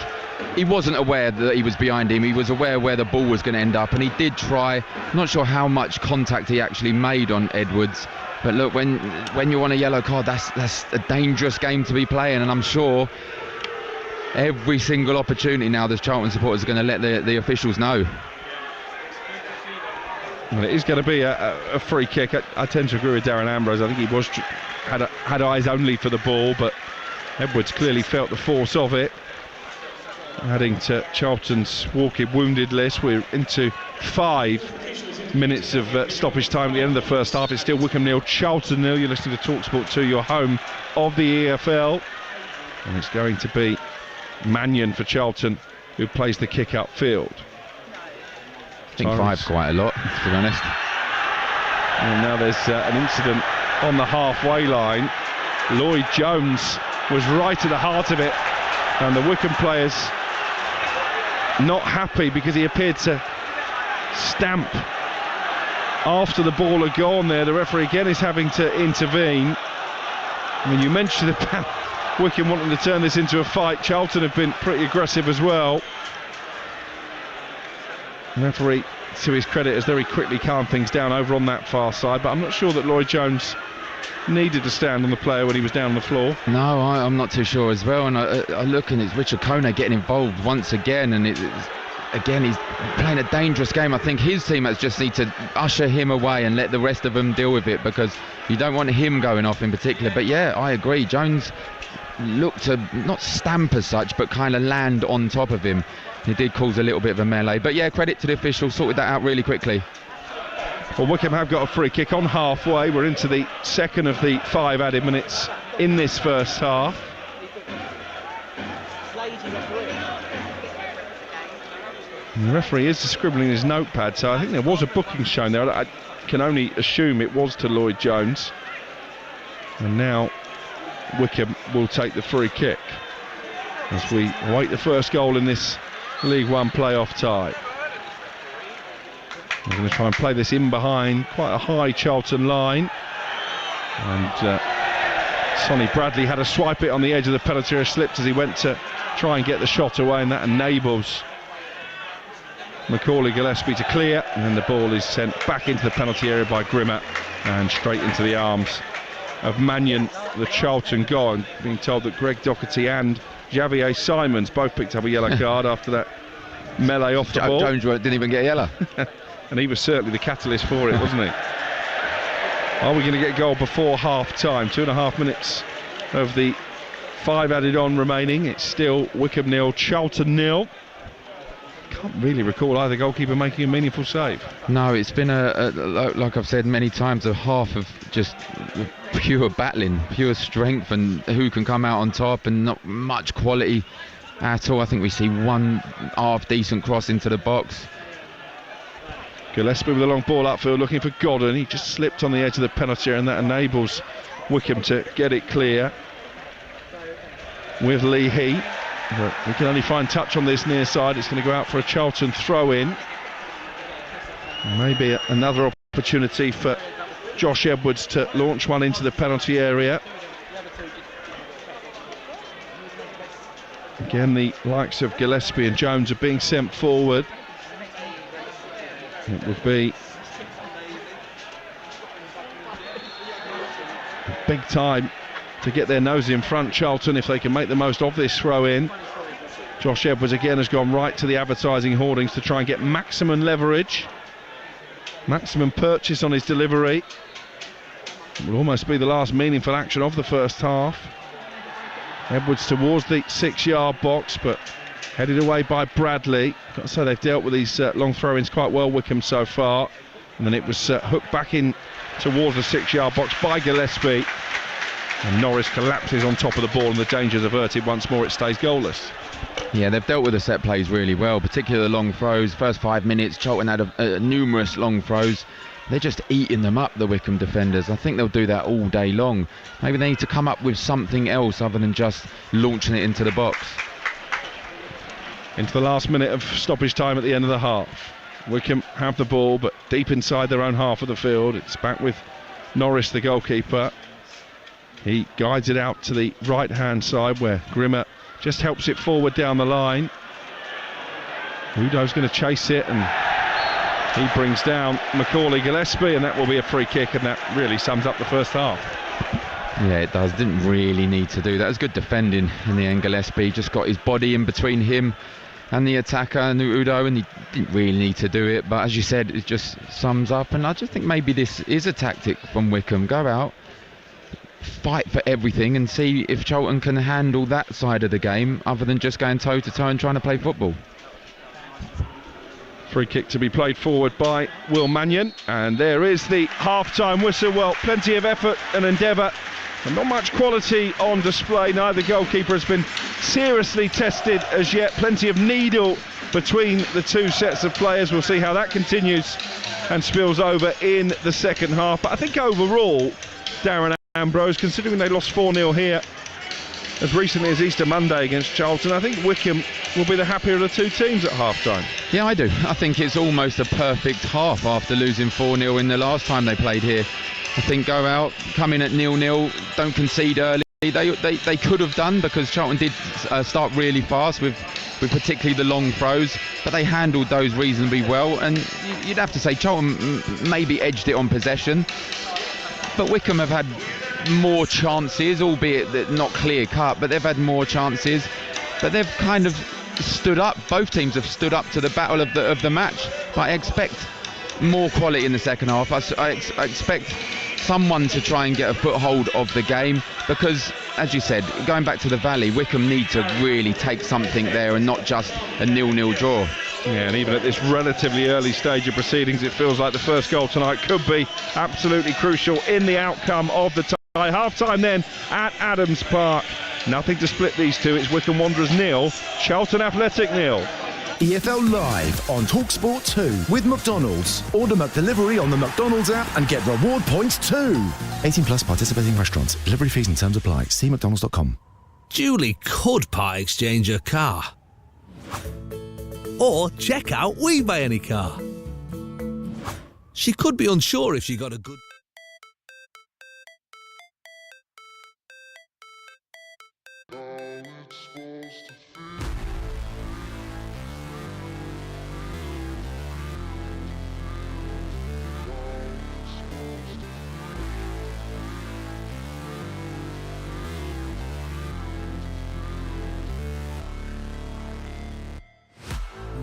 he wasn't aware that he was behind him. He was aware where the ball was going to end up, and he did try. I'm not sure how much contact he actually made on Edwards, but look, when you want a yellow card, that's a dangerous game to be playing, and I'm sure every single opportunity now the Charlton supporters are going to let the officials know. Well, it is going to be a free kick. I tend to agree with Darren Ambrose. I think he had eyes only for the ball, but Edwards clearly felt the force of it. Adding to Charlton's walking wounded list, we're into 5 minutes of stoppage time at the end of the first half. It's still Wycombe 0, Charlton 0. You're listening to TalkSport 2, your home of the EFL, and it's going to be Mannion for Charlton who plays the kick upfield. I think 5's quite a lot, to be honest. And now there's an incident on the halfway line. Lloyd Jones was right at the heart of it, and the Wycombe players not happy because he appeared to stamp after the ball had gone there. The referee again is having to intervene. I mean, you mentioned about Wycombe wanting to turn this into a fight. Charlton have been pretty aggressive as well. The referee, to his credit, has very quickly calmed things down over on that far side, but I'm not sure that Lloyd Jones needed to stand on the player when he was down on the floor. No, I'm not too sure as well, and I look, and it's Richard Kone getting involved once again, and again he's playing a dangerous game. I think his teammates just need to usher him away and let the rest of them deal with it, because you don't want him going off in particular. But yeah, I agree, Jones looked to not stamp as such, but kind of land on top of him. He did cause a little bit of a melee, but yeah, credit to the officials, sorted that out really quickly. Well, Wycombe have got a free kick on halfway. We're into the second of the 5 added minutes in this first half. And the referee is scribbling his notepad, so I think there was a booking shown there. I can only assume it was to Lloyd Jones. And now Wycombe will take the free kick as we await the first goal in this League One playoff tie. We're going to try and play this in behind quite a high Charlton line, and Sonny Bradley had a swipe it on the edge of the penalty area, slipped as he went to try and get the shot away, and that enables Macaulay Gillespie to clear, and then the ball is sent back into the penalty area by Grimmer and straight into the arms of Mannion, the Charlton goal. I'm being told that Greg Doherty and Javier Simons both picked up a yellow card after that melee off the ball. Jones didn't even get a yellow. And he was certainly the catalyst for it, wasn't he? Are we going to get a goal before half-time? 2.5 minutes of the 5 added on remaining. It's still Wycombe 0, Charlton 0. Can't really recall either goalkeeper making a meaningful save. No, it's been like I've said many times, a half of just pure battling, pure strength, and who can come out on top, and not much quality at all. I think we see one half decent cross into the box. Gillespie with a long ball upfield looking for Godden. He just slipped on the edge of the penalty area, and that enables Wycombe to get it clear with Lee Heat. But we can only find touch on this near side. It's going to go out for a Charlton throw-in. Maybe another opportunity for Josh Edwards to launch one into the penalty area. Again, the likes of Gillespie and Jones are being sent forward. It would be a big time to get their nose in front, Charlton, if they can make the most of this throw-in. Josh Edwards again has gone right to the advertising hoardings to try and get maximum leverage, maximum purchase on his delivery. It will almost be the last meaningful action of the first half. Edwards towards the 6-yard box, but headed away by Bradley. Got to say they've dealt with these long throw-ins quite well, Wycombe, so far. And then it was hooked back in towards the 6-yard box by Gillespie. And Norris collapses on top of the ball, and the danger's averted. Once more it stays goalless. Yeah, they've dealt with the set plays really well, particularly the long throws. First 5 minutes, Charlton had numerous long throws. They're just eating them up, the Wycombe defenders. I think they'll do that all day long. Maybe they need to come up with something else other than just launching it into the box. into the last minute of stoppage time at the end of the half. Wycombe have the ball, but deep inside their own half of the field. It's back with Norris, the goalkeeper. He guides it out to the right-hand side where Grimmer just helps it forward down the line. Udo's going to chase it, and he brings down Macaulay Gillespie, and that will be a free kick, and that really sums up the first half. Yeah, it does. Didn't really need to do that. It was good defending in the end. Gillespie just got his body in between him and the attacker, and Udo, and he didn't really need to do it. But as you said, it just sums up, and I just think maybe this is a tactic from Wycombe. Go out, fight for everything, and see if Charlton can handle that side of the game other than just going toe-to-toe and trying to play football. Free kick to be played forward by Will Mannion, and there is the half-time whistle. Well, plenty of effort and endeavour, and not much quality on display. Neither goalkeeper has been seriously tested as yet. Plenty of needle between the two sets of players. We'll see how that continues and spills over in the second half. But I think overall, Darren Ambrose, considering they lost 4-0 here as recently as Easter Monday against Charlton, I think Wycombe will be the happier of the two teams at half-time. Yeah, I do. I think it's almost a perfect half after losing 4-0 in the last time they played here. I think go out, come in at 0-0, don't concede early. They could have done, because Charlton did start really fast with particularly the long throws, but they handled those reasonably well, and you'd have to say Charlton maybe edged it on possession, but Wycombe have had more chances, albeit that not clear cut, but they've had more chances, but they've kind of stood up. Both teams have stood up to the battle of the match. But I expect more quality in the second half. I expect someone to try and get a foothold of the game, because as you said, going back to the Valley, Wycombe need to really take something there and not just a 0-0 draw. Yeah, and even at this relatively early stage of proceedings, it feels like the first goal tonight could be absolutely crucial in the outcome of the tie. Half-time then at Adams Park. Nothing to split these two. It's Wycombe Wanderers 0, Charlton Athletic 0. EFL Live on TalkSport 2 with McDonald's. Order McDelivery on the McDonald's app and get reward points too. 18 plus participating restaurants. Delivery fees and terms apply. See mcdonalds.com. Julie could part exchange her car. Or check out We Buy Any Car. She could be unsure if she got a good...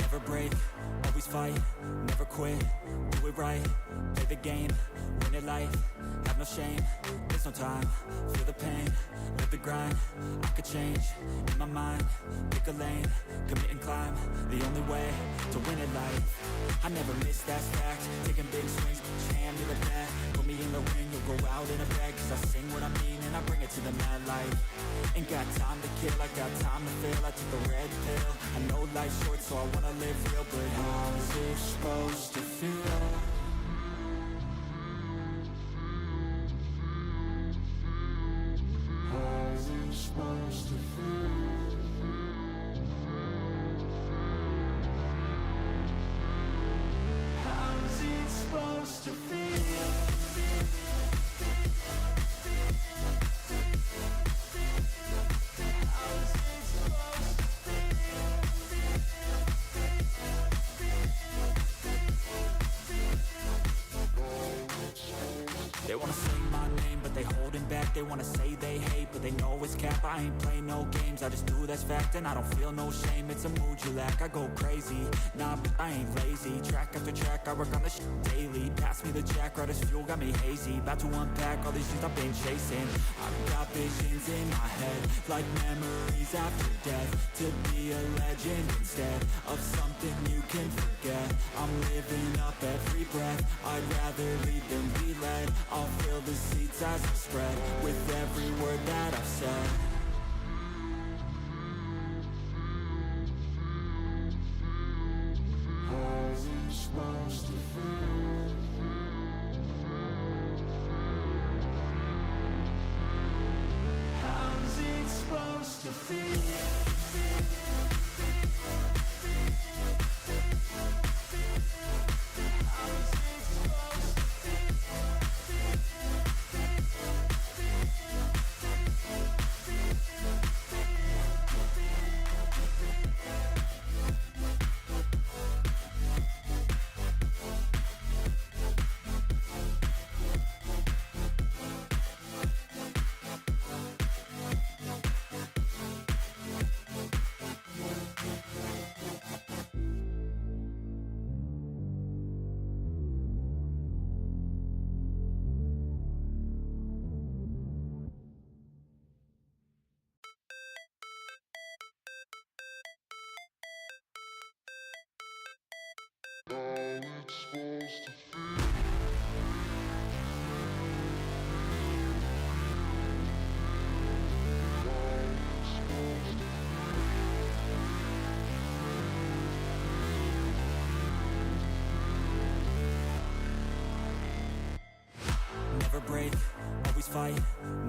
Never break, always fight, never quit, do it right, play the game, win it life, have no shame, there's no time, feel the pain, live the grind, I could change, in my mind, pick a lane, commit and climb, the only way to win it life, I never miss, that's fact, taking big swings, put your hand to the bat, put me in the ring, you'll go out in a bag, cause I sing what I mean and I bring it to the mad light, ain't got time to kill, I got time to feel, I took the red pill, I know life's short so I wanna live real, but how's it supposed to feel? How's it supposed to feel? How's it supposed to feel? They wanna sing my name, but they holding back. They wanna say they hate, but they know it's cap. I ain't play no games, I just do that's fact. And I don't feel no shame, it's a mood you lack. I go crazy, nah, but I ain't lazy. Track after track, I work on this shit daily. Pass me the jack, right as fuel, got me hazy. About to unpack all these things I've been chasing. I've got visions in my head, like memories after death. To be a legend instead of something you can forget. I'm living up every breath, I'd rather lead than be led. I'll fill the seats as I spread with every word that I've said. How's it supposed to feel? How's it supposed to feel?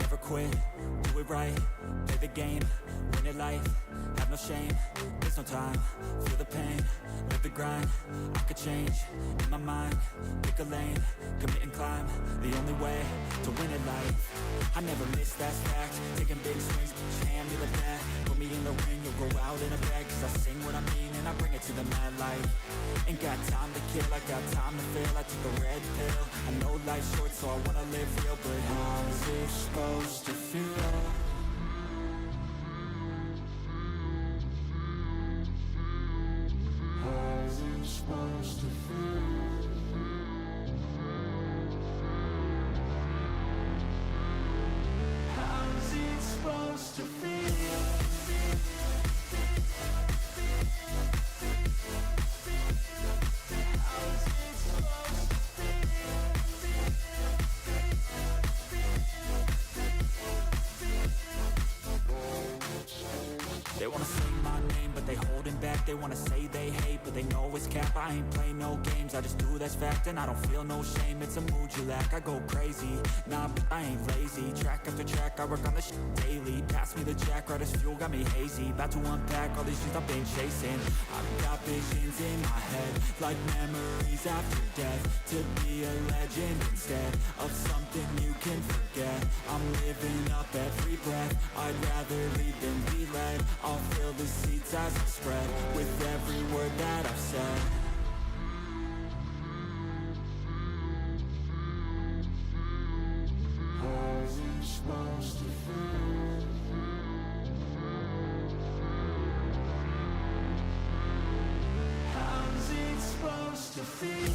never quit, do it right, play the game, win it life, have no shame, there's no time, feel the pain, live the grind, I could change, in my mind, pick a lane, commit and climb, the only way to win it life. I never miss, that's fact, taking big swings, hand me the bat, put me in the ring, you'll go out in a bag, cause I sing what I mean and I bring it to the mad light. Ain't got time to kill, I got time to feel, I took a red pill, I know life's short so I wanna live real, but how's it supposed to feel? How's it supposed to feel? How's it supposed to feel? They wanna say my name, but they holding back. They wanna say they hate, but they know it's cap. I ain't play no games, I just do that's fact. And I don't feel no shame, it's a mood you lack. I go crazy, nah, but I ain't lazy. Track after track, I work on this shit daily. Pass me the jack, right as fuel, got me hazy. About to unpack all these shit I've been chasing. I've got visions in my head, like memories after death. To be a legend instead of something you can forget. I'm living up every breath, I'd rather lead than be led. I'll fill the seats as I spread with every word that I've said. How's it supposed to feel? How's it supposed to feel?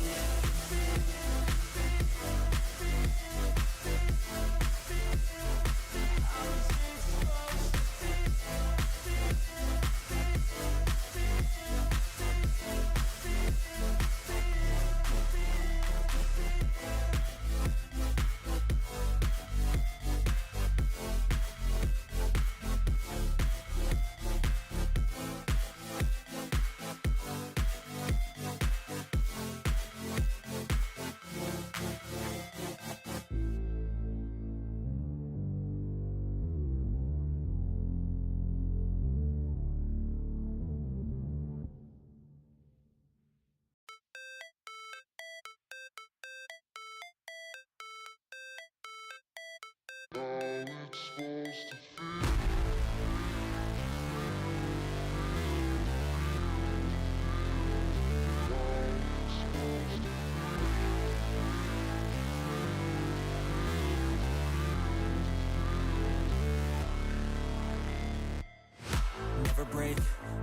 Never break,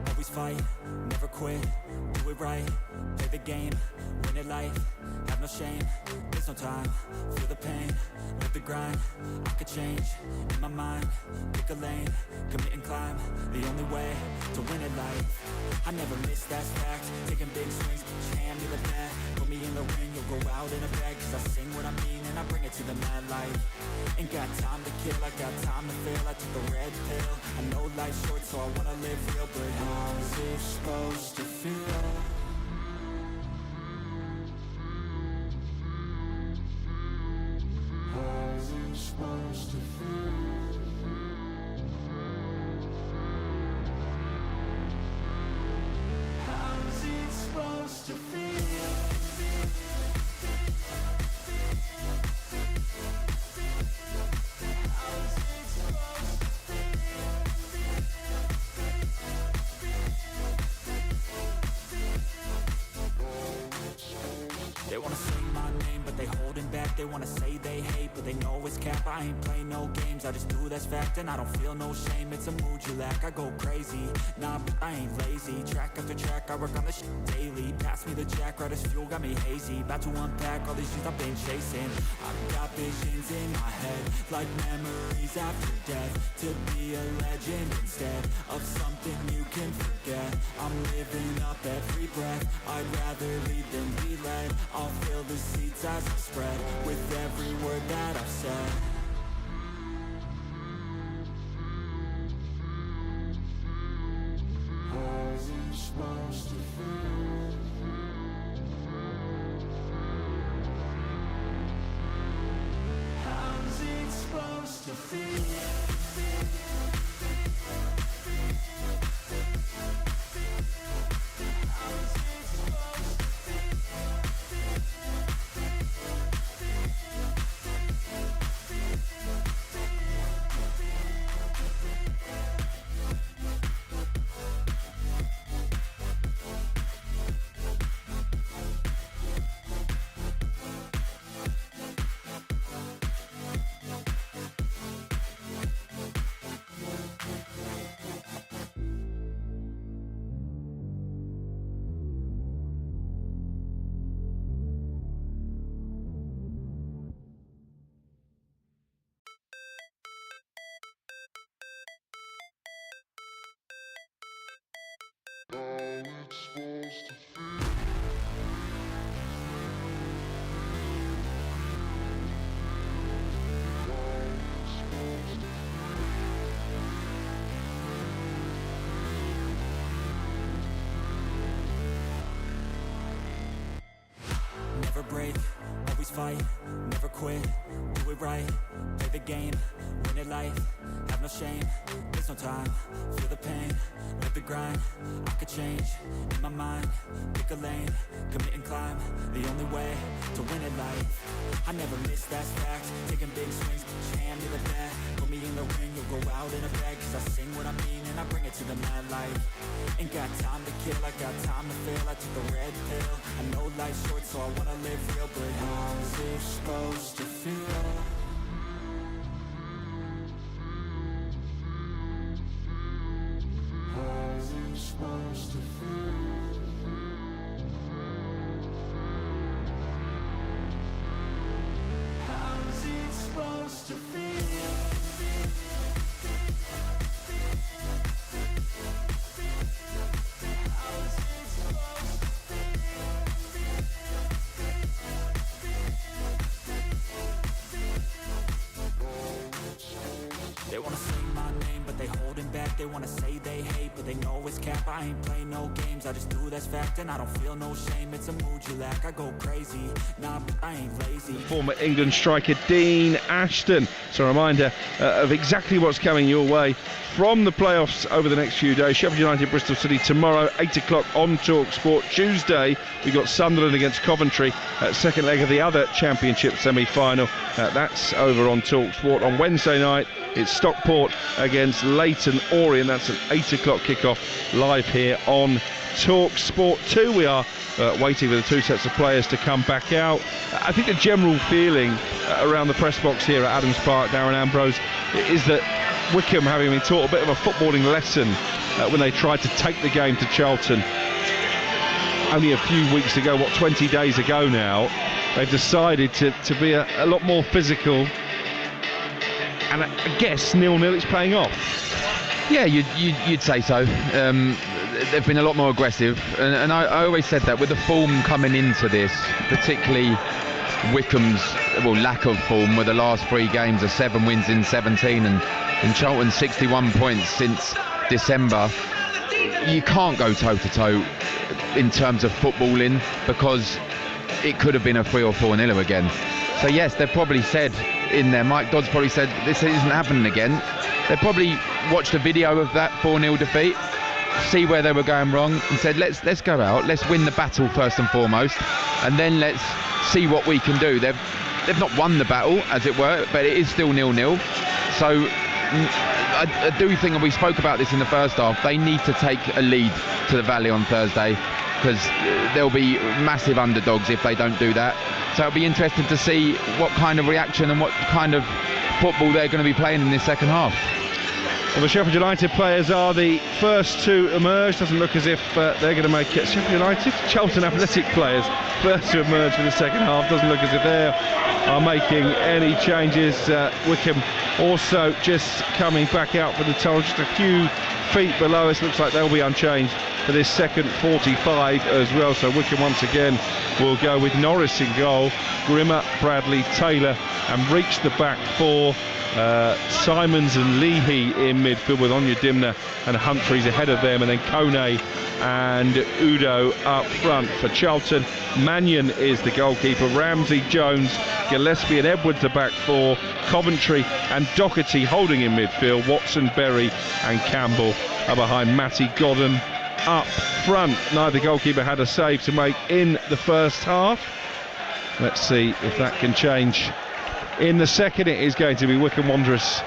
always fight, never quit, do it right, play the game, win it life, have no shame, there's no time, feel the pain, live the grind, I could change, in my mind, pick a lane, commit and climb, the only way to win it life. I never miss, that's fact, taking big swings, hand me the bat, put me in the ring, you'll go out in a bag, cause I sing what I mean and I bring it to the mad light. Ain't got time to kill, I got time to feel, I took a red pill, I know life's short so I wanna live real, but how's it supposed to feel? How's it supposed to feel? How's it supposed to feel? They wanna say my name, but they holding back. They wanna say they hate, but they know it's cap. I ain't play no games, I just do that's fact. And I don't feel no shame, it's a mood you lack. I go crazy, nah, but I ain't lazy. Track after track, I work on this shit daily. Pass me the jack, right as fuel, got me hazy. About to unpack all these shit I've been chasing. I've got visions in my head, like memories after death. To be a legend instead of something you can forget. I'm living up every breath, I'd rather lead than be led. I'll fill the seats as I spread with every word that I've said. How's it supposed to feel? How's it supposed exposed to fear. Never break, always fight, never quit, do it right, play the game, win it life, have no shame, there's no time, feel the pain, live the grind, I could change, in my mind, pick a lane, commit and climb, the only way to win it life, I never miss, that's fact, taking big swings, put your hand to the bat, put me in the ring, you'll go out in a bag, cause I sing what I mean and I bring it to the mad light, ain't got time to kill, I got time to feel, I took the red pill, I know life's short so I wanna live real, but how's it supposed to feel? How's it supposed to feel? How's it supposed to feel? They wanna sing my name, but they holding back. They wanna say they hate, but they know it's cap. I ain't play no games, I just do that's fact. And I don't feel no shame, it's a mood you lack. I go crazy, nah, but I ain't lazy. Former England striker Dean Ashton. So a reminder of exactly what's coming your way from the playoffs over the next few days. Sheffield United, Bristol City tomorrow, 8 o'clock on TalkSport. Tuesday, we got Sunderland against Coventry, second leg of the other Championship semi-final. That's over on TalkSport. On Wednesday night, it's Stockport against Leyton Orient. That's an 8 o'clock kickoff live here on TalkSport 2. We are waiting for the two sets of players to come back out. I think the general feeling around the press box here at Adams Park, Darren Ambrose, is that Wycombe, having been taught a bit of a footballing lesson when they tried to take the game to Charlton only a few weeks ago, 20 days ago now, they've decided to be a lot more physical, and I guess 0-0 it's paying off. Yeah, you'd say so. They've been a lot more aggressive, and I always said that with the form coming into this, particularly Wycombe's lack of form, with the last 3 games of 7 wins in 17, and Charlton 61 points since December. You can't go toe-to-toe in terms of footballing, because it could have been a 3 or 4-0 again. So yes, they've probably said in there, Mike Dodd's probably said, this isn't happening again. They probably watched a video of that 4-0 defeat, see where they were going wrong, and said, let's go out, let's win the battle first and foremost, and then let's see what we can do. They've not won the battle, as it were, but it is still 0-0. So I do think, and we spoke about this in the first half, they need to take a lead to the Valley on Thursday, because there'll be massive underdogs if they don't do that. So it'll be interesting to see what kind of reaction and what kind of football they're going to be playing in this second half. Well, the Sheffield United players are the first to emerge. Doesn't look as if they're going to make it. Sheffield United, Charlton Athletic players first to emerge for the second half. Doesn't look as if they are making any changes. Wycombe also just coming back out for the tunnel, just a few feet below us. Looks like they'll be unchanged for this second 45 as well. So Wycombe once again will go with Norris in goal, Grimmer, Bradley, Taylor and Reach the back four. Simons and Leahy in midfield with Onyedimna and Humphreys ahead of them, and then Kone and Udo up front for Charlton. Mannion is the goalkeeper. Ramsey, Jones, Gillespie and Edwards are back four. Coventry and Doherty holding in midfield. Watson, Berry and Campbell are behind Matty Godden up front. Neither goalkeeper had a save to make in the first half. Let's see if that can change in the second. It is going to be Wycombe Wanderers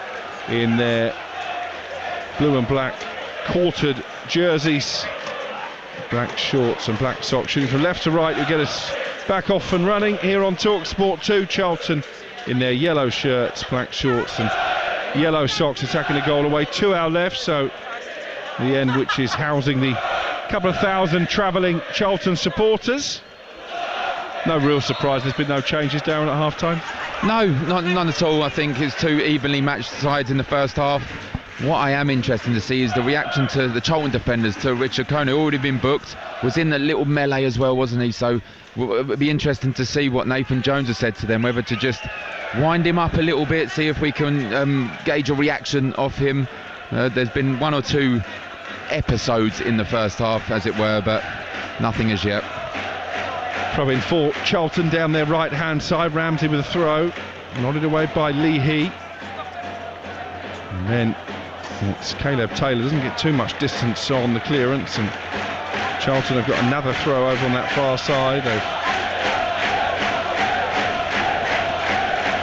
in their blue and black quartered jerseys, black shorts and black socks, shooting from left to right to get us back off and running here on TalkSport 2. Charlton in their yellow shirts, black shorts and yellow socks, attacking the goal away to our left, so the end which is housing the couple of thousand travelling Charlton supporters. No real surprise, there's been no changes, Darren, at half-time? No, none at all. I think it's two evenly matched sides in the first half. What I am interested to see is the reaction to the Charlton defenders, to Richard Kone, already been booked, was in the little melee as well, wasn't he? So it'll be interesting to see what Nathan Jones has said to them, whether to just wind him up a little bit, see if we can gauge a reaction off him. There's been one or two episodes in the first half, as it were, but nothing as yet. Probably for Charlton down their right hand side. Ramsey with a throw, nodded away by Leahy, and then it's Caleb Taylor. Doesn't get too much distance on the clearance, and Charlton have got another throw over on that far side. They've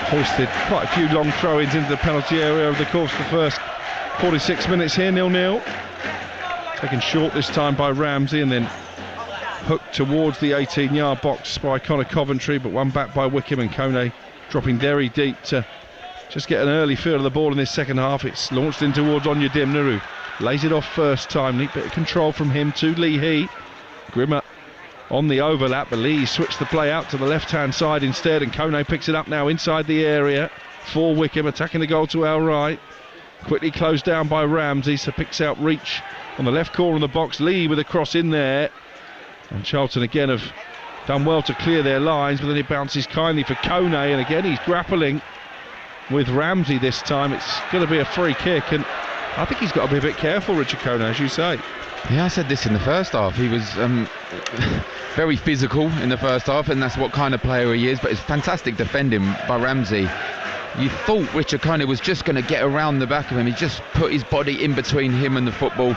hoisted quite a few long throw-ins into the penalty area over the course of the first 46 minutes here. 0-0. Taken short this time by Ramsey, and then hooked towards the 18-yard box by Connor Coventry, but one back by Wycombe, and Kone dropping very deep to just get an early feel of the ball in this second half. It's launched in towards Onyedimna, who lays it off first time. Neat bit of control from him to Leahy. Grimmer on the overlap, but Lee switched the play out to the left-hand side instead, and Kone picks it up now inside the area for Wycombe, attacking the goal to our right. Quickly closed down by Ramsey, so picks out Reach on the left corner of the box. Lee with a cross in there. And Charlton again have done well to clear their lines, but then it bounces kindly for Kone, and again he's grappling with Ramsey this time. It's going to be a free kick, and I think he's got to be a bit careful, Richard Kone, as you say. Yeah, I said this in the first half. He was very physical in the first half, and that's what kind of player he is, but it's fantastic defending by Ramsey. You thought Richard Kone was just going to get around the back of him. He just put his body in between him and the football.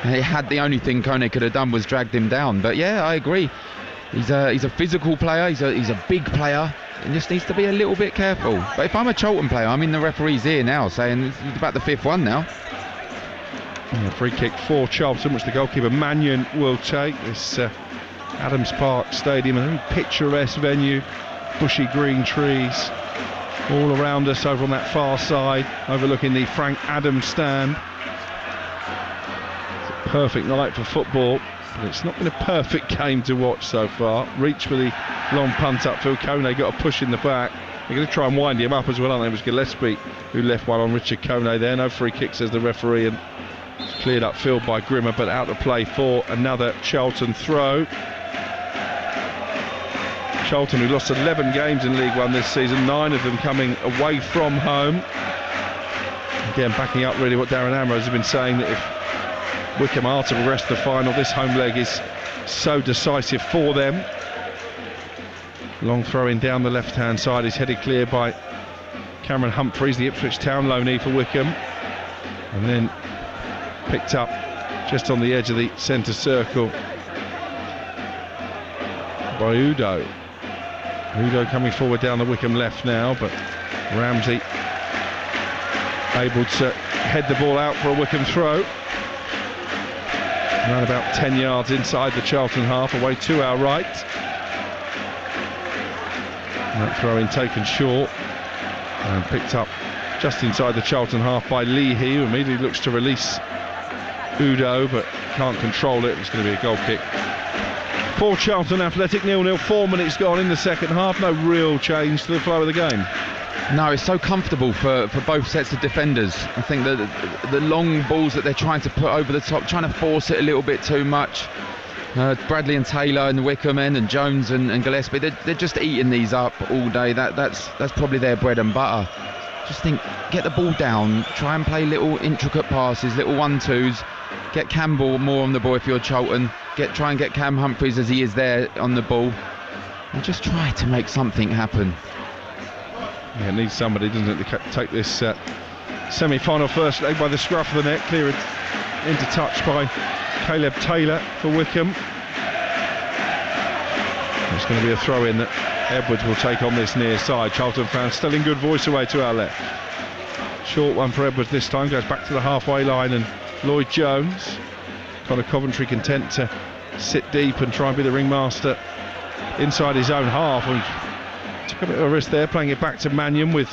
He had the only thing Kone could have done was dragged him down. But yeah, I agree. He's a physical player. He's a big player. He just needs to be a little bit careful. But if I'm a Charlton player, I'm in the referee's ear now, saying it's about the fifth one now. Yeah, free kick for Charlton, which the goalkeeper Mannion will take. This Adams Park Stadium, a very picturesque venue, bushy green trees all around us over on that far side, overlooking the Frank Adams stand. It's a perfect night for football, but it's not been a perfect game to watch so far. Reach for the long punt upfield. Kone got a push in the back. They're going to try and wind him up as well, aren't they? It was Gillespie who left one on Richard Kone there. No free kick, says the referee, and it's cleared upfield by Grimmer, but out of play for another Charlton throw. Charlton, who lost 11 games in League One this season, 9 of them coming away from home. Again, backing up really what Darren Ambrose has been saying, that if Wycombe are to progress to the final, this home leg is so decisive for them. Long throw in down the left-hand side is headed clear by Cameron Humphreys, the Ipswich Town loanee for Wycombe, and then picked up just on the edge of the centre circle by Udo. Udo coming forward down the Wycombe left now, but Ramsey able to head the ball out for a Wycombe throw. Around about 10 yards inside the Charlton half, away to our right. And that throw in taken short and picked up just inside the Charlton half by Leahy, who immediately looks to release Udo, but can't control it. It's going to be a goal kick for Charlton Athletic. 0-0, 4 minutes gone in the second half. No real change to the flow of the game. No, it's so comfortable for both sets of defenders. I think that the long balls that they're trying to put over the top, trying to force it a little bit too much. Bradley and Taylor and the Wycombe end, and Jones and Gillespie, they're just eating these up all day. That's probably their bread and butter. just think, get the ball down, try and play little intricate passes, little 1-2s, get Campbell more on the ball if you're Charlton, try and get Cam Humphreys as he is there on the ball, and just try to make something happen. Yeah, it needs somebody, doesn't it, to take this semi-final first leg by the scruff of the neck, cleared into touch by Caleb Taylor for Wycombe. It's going to be a throw-in that Edwards will take on this near side. Charlton fans still in good voice away to our left. Short one for Edwards this time, goes back to the halfway line, and Lloyd Jones, Connor Coventry, content to sit deep and try and be the ringmaster inside his own half. And took a bit of a risk there, playing it back to Mannion with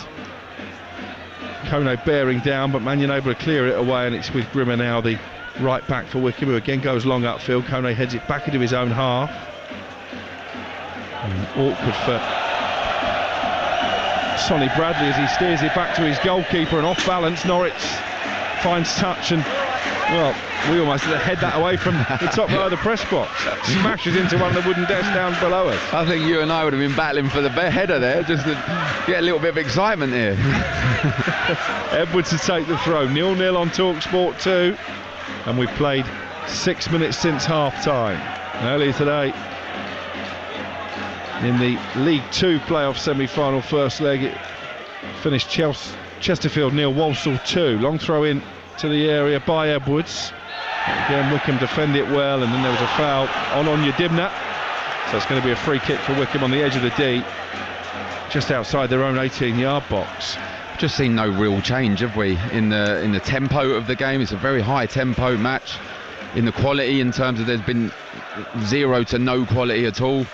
Kone bearing down, but Mannion able to clear it away, and it's with Grimmer now, the right back for Wycombe, who again goes long upfield. Kone heads it back into his own half. And awkward for Sonny Bradley as he steers it back to his goalkeeper, and off balance Norwich finds touch, and well, we almost had to head that away from the top right of the press box. Smashes into one of the wooden desks down below us. I think you and I would have been battling for the header there, just to get a little bit of excitement here. Edwards to take the throw. 0-0 on TalkSport 2, and we've played 6 minutes since half time. Earlier today, in the League 2 playoff semi-final first leg, it finished Chesterfield 0, Walsall 2. Long throw in to the area by Edwards. Again, Wycombe defend it well, and then there was a foul on Onyedimna. So it's going to be a free kick for Wycombe on the edge of the D, just outside their own 18-yard box. Just seen no real change, have we, in the tempo of the game? It's a very high tempo match. In the quality, in terms of there's been 0 to no quality at all.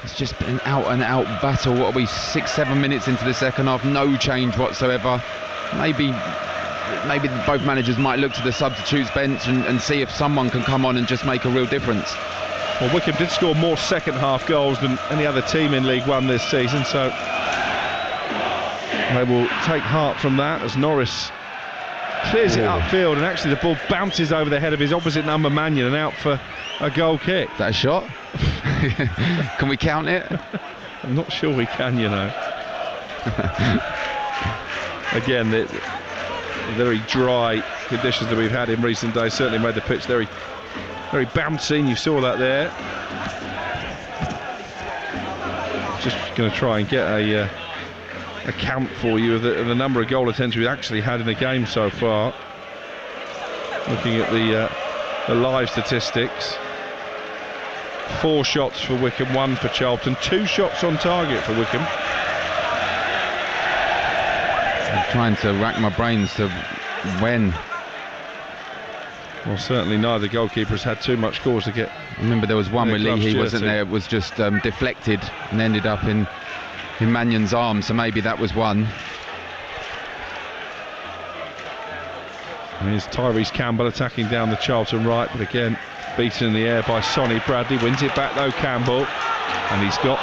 It's just been an out-and-out battle. What are we, 6-7 minutes into the second half? No change whatsoever. Maybe both managers might look to the substitutes bench and see if someone can come on and just make a real difference. Well, Wycombe did score more second-half goals than any other team in League One this season, so they will take heart from that as Norris clears it upfield, and actually the ball bounces over the head of his opposite number, Mannion, and out for a goal kick. Is that a shot? Can we count it? I'm not sure we can, you know. Again, the very dry conditions that we've had in recent days certainly made the pitch very, very bouncy, and you saw that there. Just going to try and get a count for you of the number of goal attempts we've actually had in the game so far. Looking at the live statistics. 4 shots for Wycombe, 1 for Charlton, 2 shots on target for Wycombe. I'm trying to rack my brains to when. Well, certainly neither goalkeeper has had too much cause to get. Remember, there was one where Leahy wasn't there, it was just deflected and ended up in Mannion's arms, so maybe that was one. And here's Tyrese Campbell attacking down the Charlton right, but again beaten in the air by Sonny Bradley. Wins it back though, Campbell, and he's got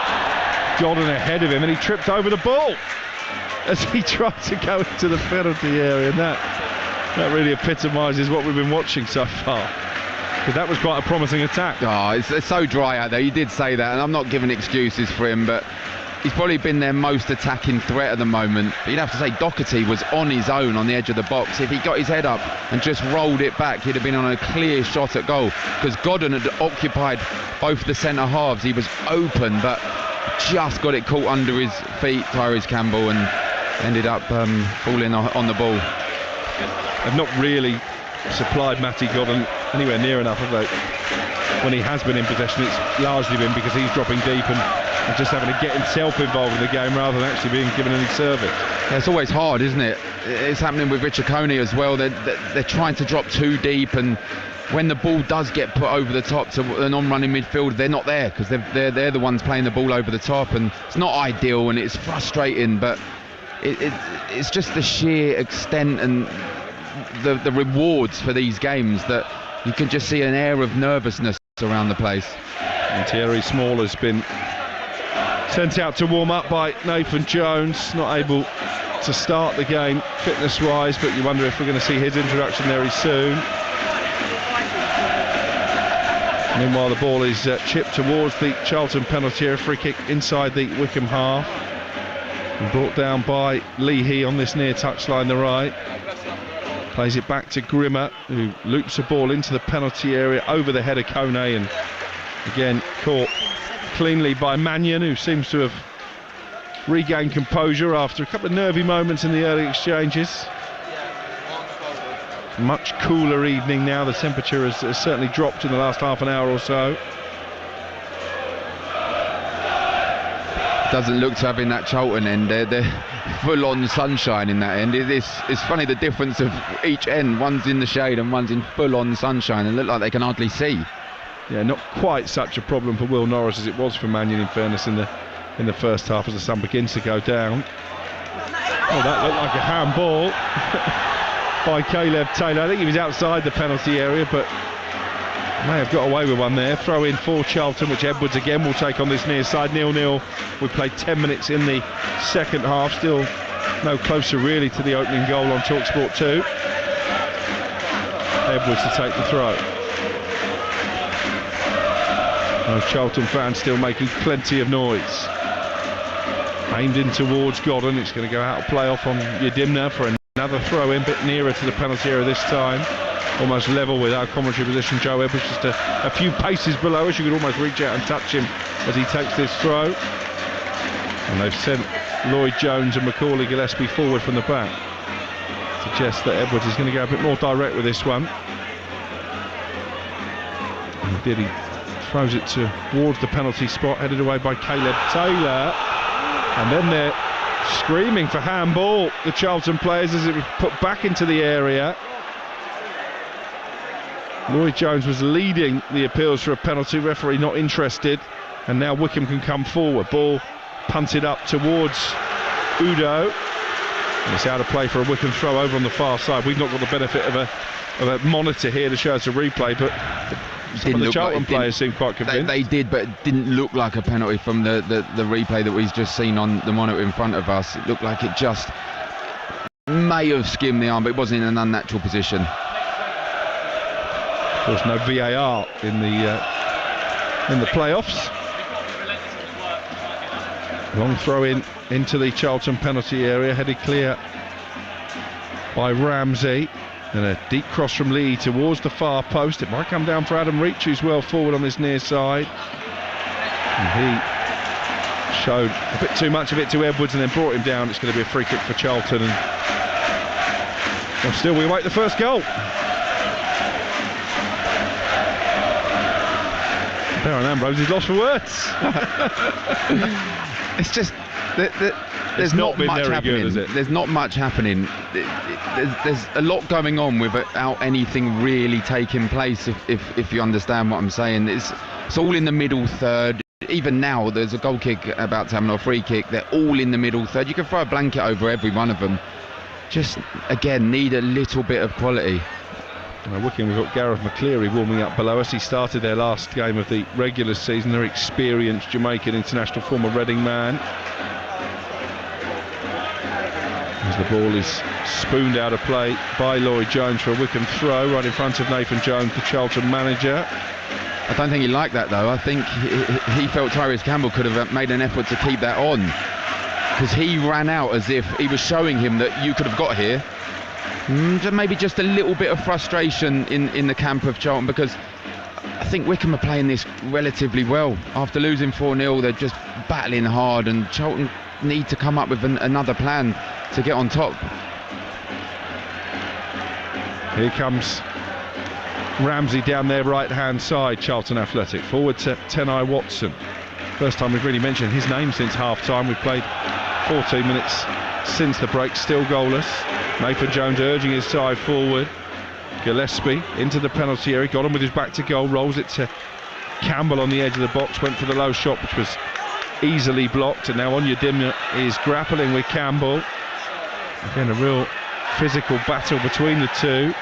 Godden ahead of him, and he tripped over the ball as he tried to go into the penalty area, and that really epitomises what we've been watching so far, because that was quite a promising attack. Oh, it's so dry out there. You did say that, and I'm not giving excuses for him, but he's probably been their most attacking threat at the moment. But you'd have to say Doherty was on his own on the edge of the box. If he got his head up and just rolled it back, he'd have been on a clear shot at goal, because Godden had occupied both the centre halves. He was open, but just got it caught under his feet, Tyrese Campbell, and ended up falling on the ball. They've not really supplied Matty Godden anywhere near enough, have they? When he has been in possession, it's largely been because he's dropping deep and just having to get himself involved in the game rather than actually being given any service. Yeah, it's always hard, isn't it? It's happening with Richard Coney as well. They're trying to drop too deep, and when the ball does get put over the top to an on-running midfielder, they're not there, because they're the ones playing the ball over the top, and it's not ideal and it's frustrating, but it's just the sheer extent and the rewards for these games that you can just see an air of nervousness around the place. And Thierry Small has been sent out to warm up by Nathan Jones, not able to start the game fitness wise, but you wonder if we're going to see his introduction very soon. Meanwhile, the ball is chipped towards the Charlton penalty area, free kick inside the Wycombe half. And brought down by Leahy on this near touchline, the right. Plays it back to Grimmer, who loops the ball into the penalty area over the head of Kone, and again caught cleanly by Mannion, who seems to have regained composure after a couple of nervy moments in the early exchanges. Much cooler evening now. The temperature has certainly dropped in the last half an hour or so. Doesn't look to have in that Charlton end. They're full-on sunshine in that end. It's funny the difference of each end. One's in the shade and one's in full-on sunshine, and look like they can hardly see. Yeah, not quite such a problem for Will Norris as it was for Mannion, in fairness, in the first half as the sun begins to go down. Oh, that looked like a handball by Caleb Taylor. I think he was outside the penalty area, but may have got away with one there. Throw in for Charlton, which Edwards again will take on this near side. 0-0. We played 10 minutes in the second half. Still no closer really to the opening goal on TalkSport 2. Edwards to take the throw. Those Charlton fans still making plenty of noise. Aimed in towards Godden. It's going to go out of play off on Yedimna for another throw in, bit nearer to the penalty area this time. Almost level with our commentary position. Joe Edwards just a few paces below us. You could almost reach out and touch him as he takes this throw. And they've sent Lloyd Jones and Macaulay Gillespie forward from the back. Suggests that Edwards is going to go a bit more direct with this one. And he throws it towards the penalty spot, headed away by Caleb Taylor. And then they're screaming for handball, the Charlton players, as it was put back into the area. Lloyd Jones was leading the appeals for a penalty, referee not interested, and now Wycombe can come forward. Ball punted up towards Udo, and it's out of play for a Wycombe throw over on the far side. We've not got the benefit of a monitor here to show us a replay, but some of the Charlton players seemed quite convinced. They did, but it didn't look like a penalty from the replay that we've just seen on the monitor in front of us. It looked like it just may have skimmed the arm, but it wasn't in an unnatural position. Of course, no VAR in the playoffs. Long throw into the Charlton penalty area, headed clear by Ramsey, and a deep cross from Lee towards the far post. It might come down for Adam Reach, who's well forward on this near side, and he showed a bit too much of it to Edwards and then brought him down. It's going to be a free kick for Charlton, and well, still we await the first goal. Darren Ambrose is lost for words. It's just there's not much happening. Good, is it? There's not much happening. There's a lot going on without anything really taking place. If you understand what I'm saying, it's all in the middle third. Even now, there's a goal kick about to happen or a free kick. They're all in the middle third. You can throw a blanket over every one of them. Just again, need a little bit of quality. Wycombe, we've got Gareth McCleary warming up below us. He started their last game of the regular season. Their experienced Jamaican international former Reading man. As the ball is spooned out of play by Lloyd Jones for a Wycombe throw right in front of Nathan Jones, the Charlton manager. I don't think he liked that though. I think he felt Tyrese Campbell could have made an effort to keep that on, because he ran out as if he was showing him that you could have got here. Maybe just a little bit of frustration in the camp of Charlton, because I think Wycombe are playing this relatively well. After losing 4-0, they're just battling hard, and Charlton need to come up with another plan to get on top. Here comes Ramsey down their right-hand side, Charlton Athletic. Forward to Tenai Watson. First time we've really mentioned his name since half-time. We've played 14 minutes since the break, still goalless. Nathan Jones urging his side forward. Gillespie into the penalty area, got him with his back to goal, rolls it to Campbell on the edge of the box, went for the low shot, which was easily blocked, and now Onyedimna is grappling with Campbell. Again, a real physical battle between the two.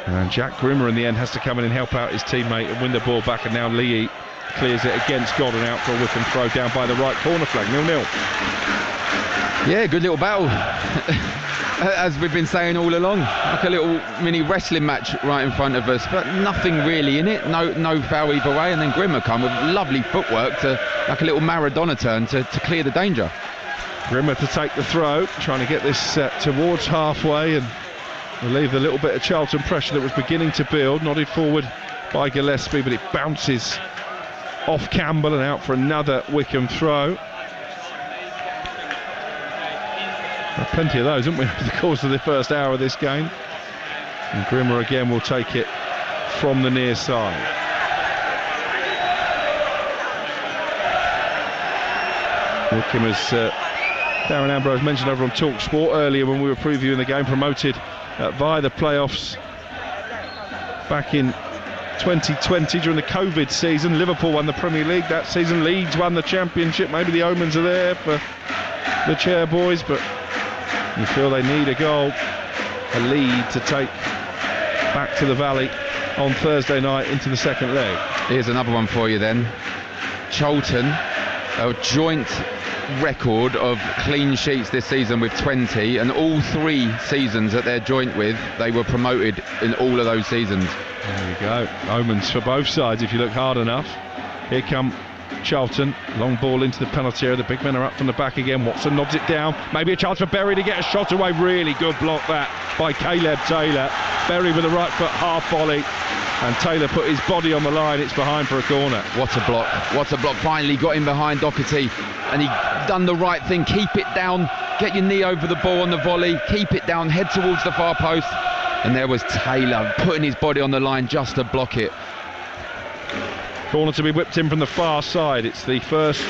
And Jack Grimmer in the end has to come in and help out his teammate and win the ball back, and now Lee clears it against Godden out for a Wycombe throw down by the right corner flag. 0-0. Yeah, good little battle. as we've been saying all along, like a little mini wrestling match right in front of us, but nothing really in it. No foul either way, and then Grimmer come with lovely footwork to like a little Maradona turn to clear the danger. Grimmer to take the throw, trying to get this towards halfway and relieve the little bit of Charlton pressure that was beginning to build. Nodded forward by Gillespie, but it bounces off Campbell and out for another Wycombe throw. Plenty of those, haven't we, over the course of the first hour of this game. And Grimmer again will take it from the near side. Wycombe, as Darren Ambrose mentioned over on Talk Sport earlier when we were previewing the game, promoted via the playoffs back in 2020 during the COVID season. Liverpool won the Premier League that season. Leeds won the Championship. Maybe the omens are there for the Chair boys, but you feel they need a goal, a lead to take back to the Valley on Thursday night into the second leg. Here's another one for you then. Charlton, a joint record of clean sheets this season with 20, and all 3 seasons that they're joint with, they were promoted in all of those seasons. There you go, omens for both sides if you look hard enough. Here come Charlton, long ball into the penalty area. The big men are up from the back again. Watson nobs it down. Maybe a chance for Berry to get a shot away. Really good block that by Caleb Taylor. Berry with a right foot half volley, and Taylor put his body on the line. It's behind for a corner. What a block, what a block. Finally got in behind Doherty, and he done the right thing. Keep it down, get your knee over the ball on the volley, keep it down, head towards the far post, and there was Taylor putting his body on the line just to block it. Corner to be whipped in from the far side. It's the first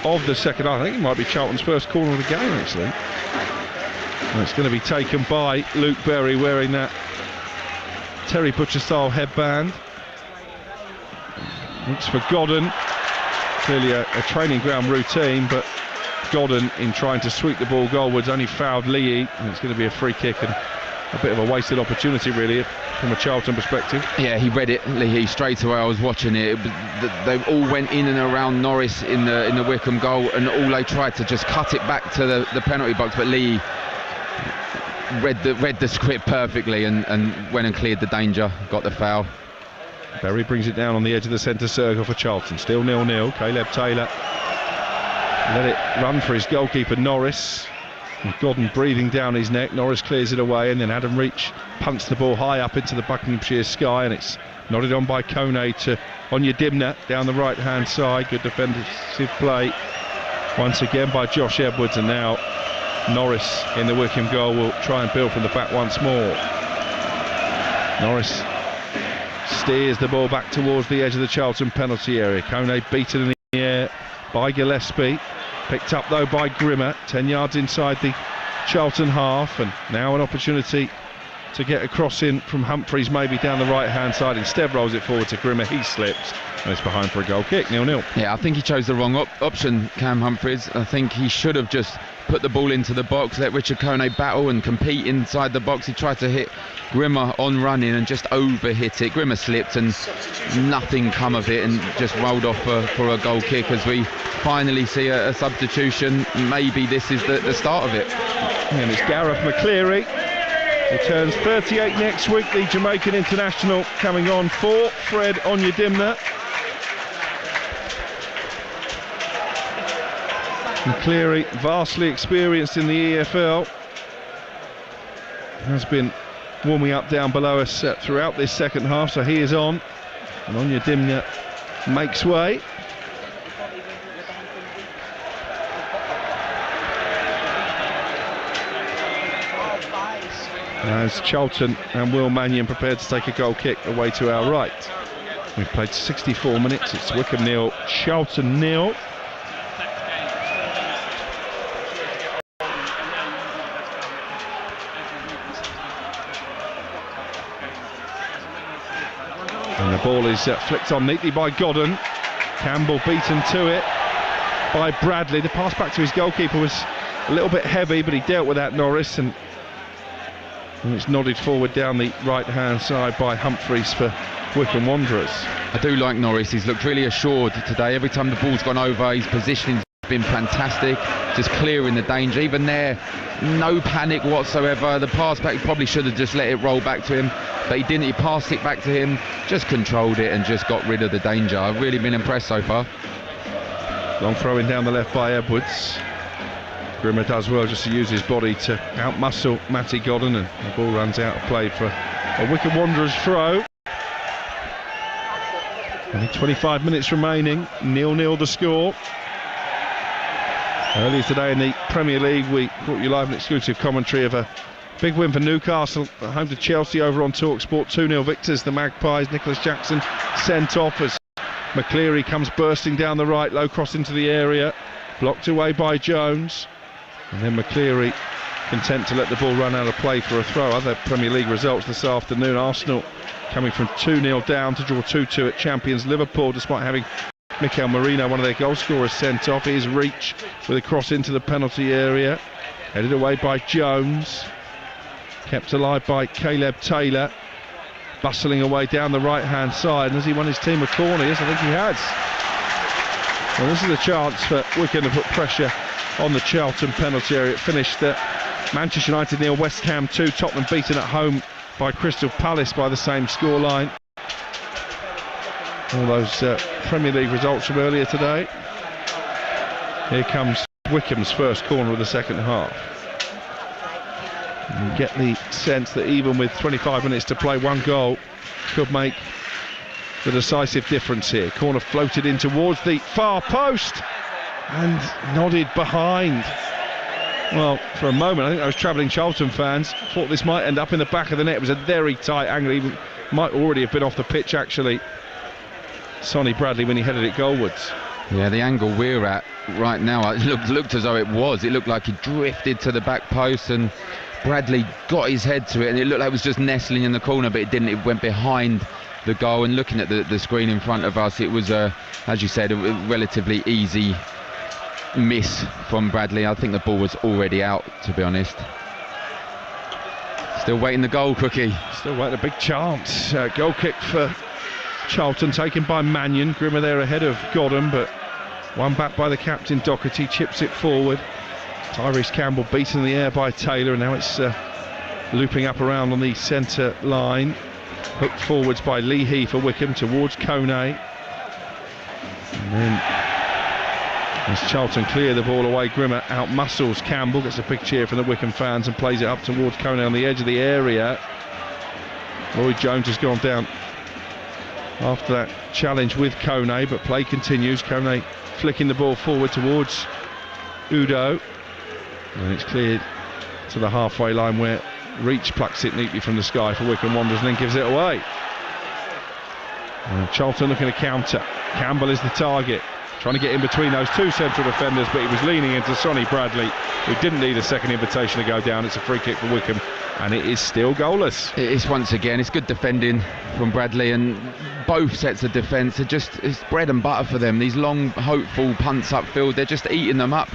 of the second half. I think it might be Charlton's first corner of the game, actually. And it's going to be taken by Luke Berry, wearing that Terry Butcher style headband. Looks for Godden. Clearly a training ground routine, but Godden, in trying to sweep the ball goalwards, only fouled Lee, and it's going to be a free kick and a bit of a wasted opportunity, really, from a Charlton perspective. Yeah, he read it, Leahy, straight away. I was watching it. They all went in and around Norris in the Wycombe goal, and all they tried to just cut it back to the penalty box, but Lee read the script perfectly and went and cleared the danger, got the foul. Berry brings it down on the edge of the centre circle for Charlton. Still 0-0. Caleb Taylor let it run for his goalkeeper Norris. And Godden breathing down his neck. Norris clears it away, and then Adam Reach punts the ball high up into the Buckinghamshire sky, and it's nodded on by Kone to Onyedimna down the right hand side. Good defensive play once again by Josh Edwards, and now Norris in the Wycombe goal will try and build from the back once more. Norris steers the ball back towards the edge of the Charlton penalty area. Kone beaten in the air by Gillespie. Picked up though by Grimmer, 10 yards inside the Charlton half, and now an opportunity to get a cross in from Humphreys, maybe down the right hand side. Instead rolls it forward to Grimmer. He slips and it's behind for a goal kick. 0-0. Yeah, I think he chose the wrong option, Cam Humphreys. I think he should have just put the ball into the box, let Richard Kone battle and compete inside the box. He tried to hit Grimmer on running and just overhit it. Grimmer slipped and nothing come of it, and just rolled off for a goal kick. As we finally see a substitution, maybe this is the start of it. And it's Gareth McCleary. He turns 38 next week, the Jamaican international, coming on for Fred Onyedimna. McCleary, vastly experienced in the EFL, has been warming up down below us throughout this second half, so he is on, and Onyedimna makes way. As Charlton and Will Mannion prepared to take a goal kick away to our right. We've played 64 minutes. It's Wycombe 0, Charlton 0. And the ball is flicked on neatly by Godden. Campbell beaten to it by Bradley. The pass back to his goalkeeper was a little bit heavy, but he dealt with that, Norris, and it's nodded forward down the right hand side by Humphreys for Wycombe Wanderers. I do like Norris. He's looked really assured today. Every time the ball's gone over, his positioning's been fantastic, just clearing the danger. Even there, no panic whatsoever. The pass back, he probably should have just let it roll back to him, but he didn't. He passed it back to him, just controlled it and just got rid of the danger. I've really been impressed so far. Long throwing down the left by Edwards. Grimmer does well just to use his body to outmuscle Matty Godden, and the ball runs out of play for a Wycombe Wanderers throw. Only 25 minutes remaining, 0-0 the score. Earlier today in the Premier League, we brought you live an exclusive commentary of a big win for Newcastle at home to Chelsea over on TalkSport. 2-0 victors, the Magpies. Nicholas Jackson sent off as McCleary comes bursting down the right, low cross into the area, blocked away by Jones, and then McCleary content to let the ball run out of play for a throw. Other Premier League results this afternoon: Arsenal coming from 2-0 down to draw 2-2 at champions Liverpool, despite having Mikel Merino, one of their goal scorers, sent off. Here's Reach with a cross into the penalty area, headed away by Jones, kept alive by Caleb Taylor, bustling away down the right hand side. And has he won his team a corner? Yes, I think he has. Well, this is a chance for Wycombe to put pressure on the Charlton penalty area. It finished at Manchester United 0, West Ham 2, Tottenham beaten at home by Crystal Palace by the same scoreline. All those Premier League results from earlier today. Here comes Wycombe's first corner of the second half. You get the sense that even with 25 minutes to play, one goal could make the decisive difference here. Corner floated in towards the far post and nodded behind. Well, for a moment I think those travelling Charlton fans thought this might end up in the back of the net. It was a very tight angle, even might already have been off the pitch actually, Sonny Bradley, when he headed it goalwards. Yeah, the angle we're at right now, it looked as though it was. It looked like he drifted to the back post and Bradley got his head to it, and it looked like it was just nestling in the corner, but it didn't. It went behind the goal. And looking at the screen in front of us, it was, as you said, a relatively easy miss from Bradley. I think the ball was already out, to be honest. Still waiting the goal, Cookie. Still waiting a big chance. Goal kick for Charlton, taken by Mannion. Grimmer there ahead of Godden, but one back by the captain Doherty, chips it forward. Tyrese Campbell beaten in the air by Taylor, and now it's looping up around on the centre line. Hooked forwards by Leahy for Wycombe towards Kone. And then as Charlton clear the ball away, Grimmer outmuscles Campbell, gets a big cheer from the Wycombe fans and plays it up towards Kone on the edge of the area. Lloyd Jones has gone down after that challenge with Kone, but play continues. Kone flicking the ball forward towards Udo, and it's cleared to the halfway line where Reach plucks it neatly from the sky for Wycombe Wanderers and then gives it away. And Charlton looking to counter. Campbell is the target, trying to get in between those two central defenders, but he was leaning into Sonny Bradley, who didn't need a second invitation to go down. It's a free kick for Wycombe, and it is still goalless. It is once again. It's good defending from Bradley, and both sets of defence are just, it's bread and butter for them. These long, hopeful punts upfield, they're just eating them up.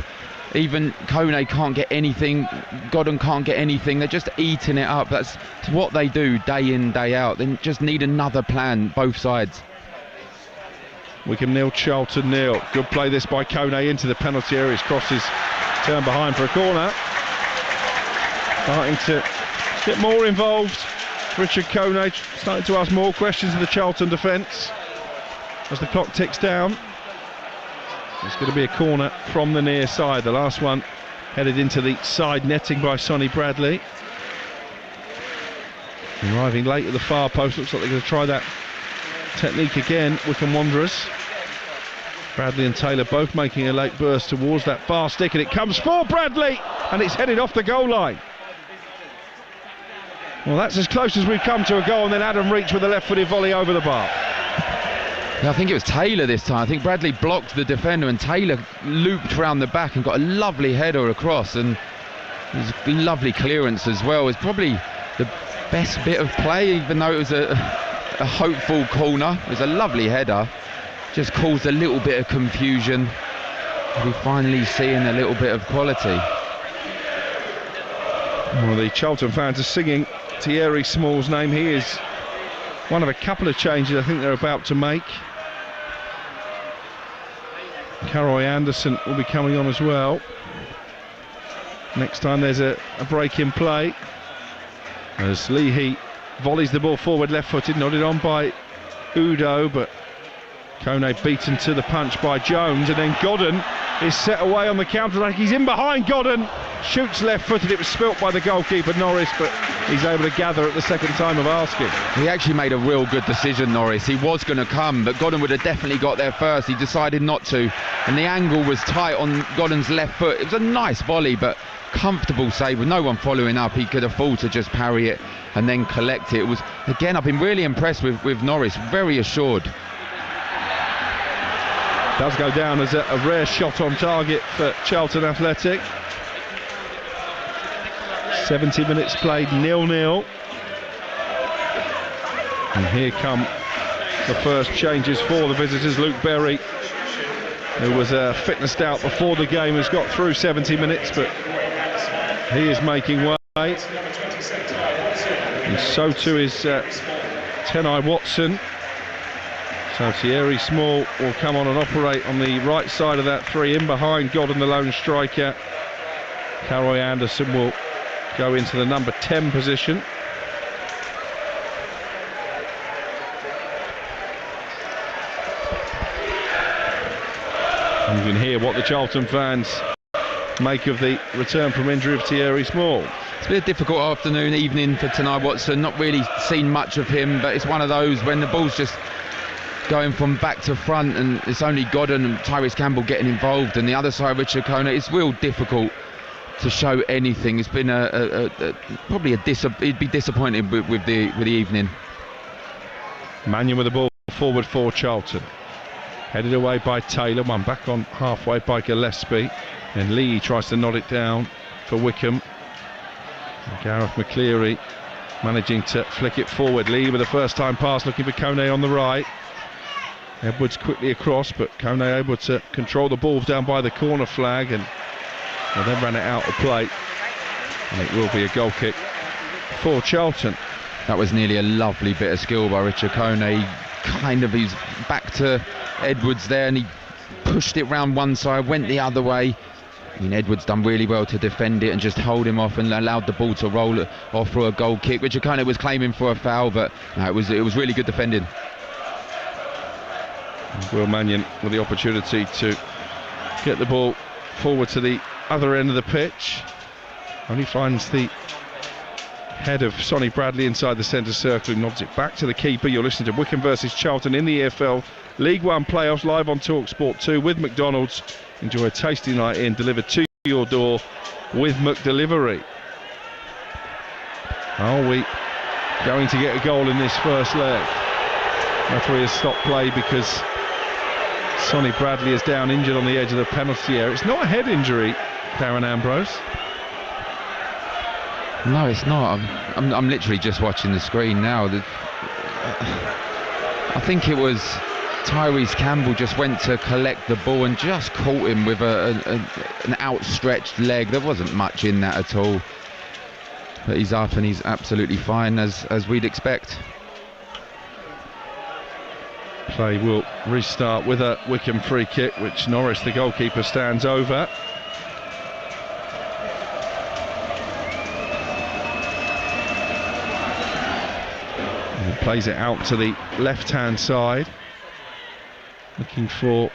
Even Kone can't get anything, Godden can't get anything, they're just eating it up. That's what they do day in, day out. They just need another plan, both sides. Wycombe 0, Charlton 0. Good play this by Kone into the penalty area. His cross is turned behind for a corner. Starting to get more involved. Richard Kone starting to ask more questions of the Charlton defence as the clock ticks down. It's going to be a corner from the near side. The last one headed into the side netting by Sonny Bradley. Arriving late at the far post. Looks like they're going to try that technique again, Wycombe Wanderers. Bradley and Taylor both making a late burst towards that far stick, and it comes for Bradley, and it's headed off the goal line. Well, that's as close as we've come to a goal, and then Adam Reach with a left-footed volley over the bar. I think it was Taylor this time. I think Bradley blocked the defender and Taylor looped round the back and got a lovely header across, and it was a lovely clearance as well. It's probably the best bit of play, even though it was a hopeful corner. It was a lovely header, just caused a little bit of confusion. We're finally seeing a little bit of quality. Well, the Charlton fans are singing Thierry Small's name. He is one of a couple of changes I think they're about to make. Caroy Anderson will be coming on as well. Next time there's a break in play, as Leahy volleys the ball forward left-footed, nodded on by Udo, but Kone beaten to the punch by Jones, and then Godden is set away on the counter-attack. He's in behind Godden, shoots left-footed. It was spilt by the goalkeeper Norris, but he's able to gather at the second time of asking. He actually made a real good decision, Norris. He was going to come, but Godden would have definitely got there first. He decided not to, and the angle was tight on Godden's left foot. It was a nice volley, but comfortable save with no one following up. He could afford to just parry it and then collect it. It was, again, I've been really impressed with Norris, very assured. Does go down as a rare shot on target for Charlton Athletic. 70 minutes played, 0-0. And here come the first changes for the visitors. Luke Berry, who was fitnessed out before the game, has got through 70 minutes, but he is making way. And so too is Tenai Watson. So Thierry Small will come on and operate on the right side of that three, in behind Godden, the lone striker. Caroy Anderson will go into the number 10 position. And you can hear what the Charlton fans make of the return from injury of Thierry Small. It's been a difficult afternoon, evening for Tenai Watson. Not really seen much of him, but it's one of those when the ball's just going from back to front and it's only Godden and Tyrese Campbell getting involved, and the other side Richard Kone, it's real difficult to show anything. It's been probably he'd be disappointed with the evening. Mannion with the ball forward for Charlton, headed away by Taylor, one back on halfway by Gillespie, and Lee tries to nod it down for Wycombe. And Gareth McCleary managing to flick it forward. Lee with a first time pass, looking for Kone on the right. Edwards quickly across, but Kone able to control the ball down by the corner flag, and then ran it out of play, and it will be a goal kick for Charlton. That was nearly a lovely bit of skill by Richard Kone. He's back to Edwards there, and he pushed it round one side, went the other way. I mean, Edwards done really well to defend it and just hold him off and allowed the ball to roll off for a goal kick. Richard Kone was claiming for a foul, but no, it was really good defending. Will Mannion with the opportunity to get the ball forward to the other end of the pitch. Only finds the head of Sonny Bradley inside the centre circle and nods it back to the keeper. You're listening to Wycombe versus Charlton in the EFL League One playoffs, live on TalkSport 2 with McDonald's. Enjoy a tasty night in, delivered to your door with McDelivery. Are we going to get a goal in this first leg? Referee has stopped play because Sonny Bradley is down injured on the edge of the penalty area. It's not a head injury, Darren Ambrose. No, it's not. I'm literally just watching the screen now. I think it was Tyrese Campbell just went to collect the ball and just caught him with an outstretched leg. There wasn't much in that at all. But he's up and he's absolutely fine, as we'd expect. Play will restart with a Wycombe free kick, which Norris, the goalkeeper, stands over. And he plays it out to the left-hand side, looking for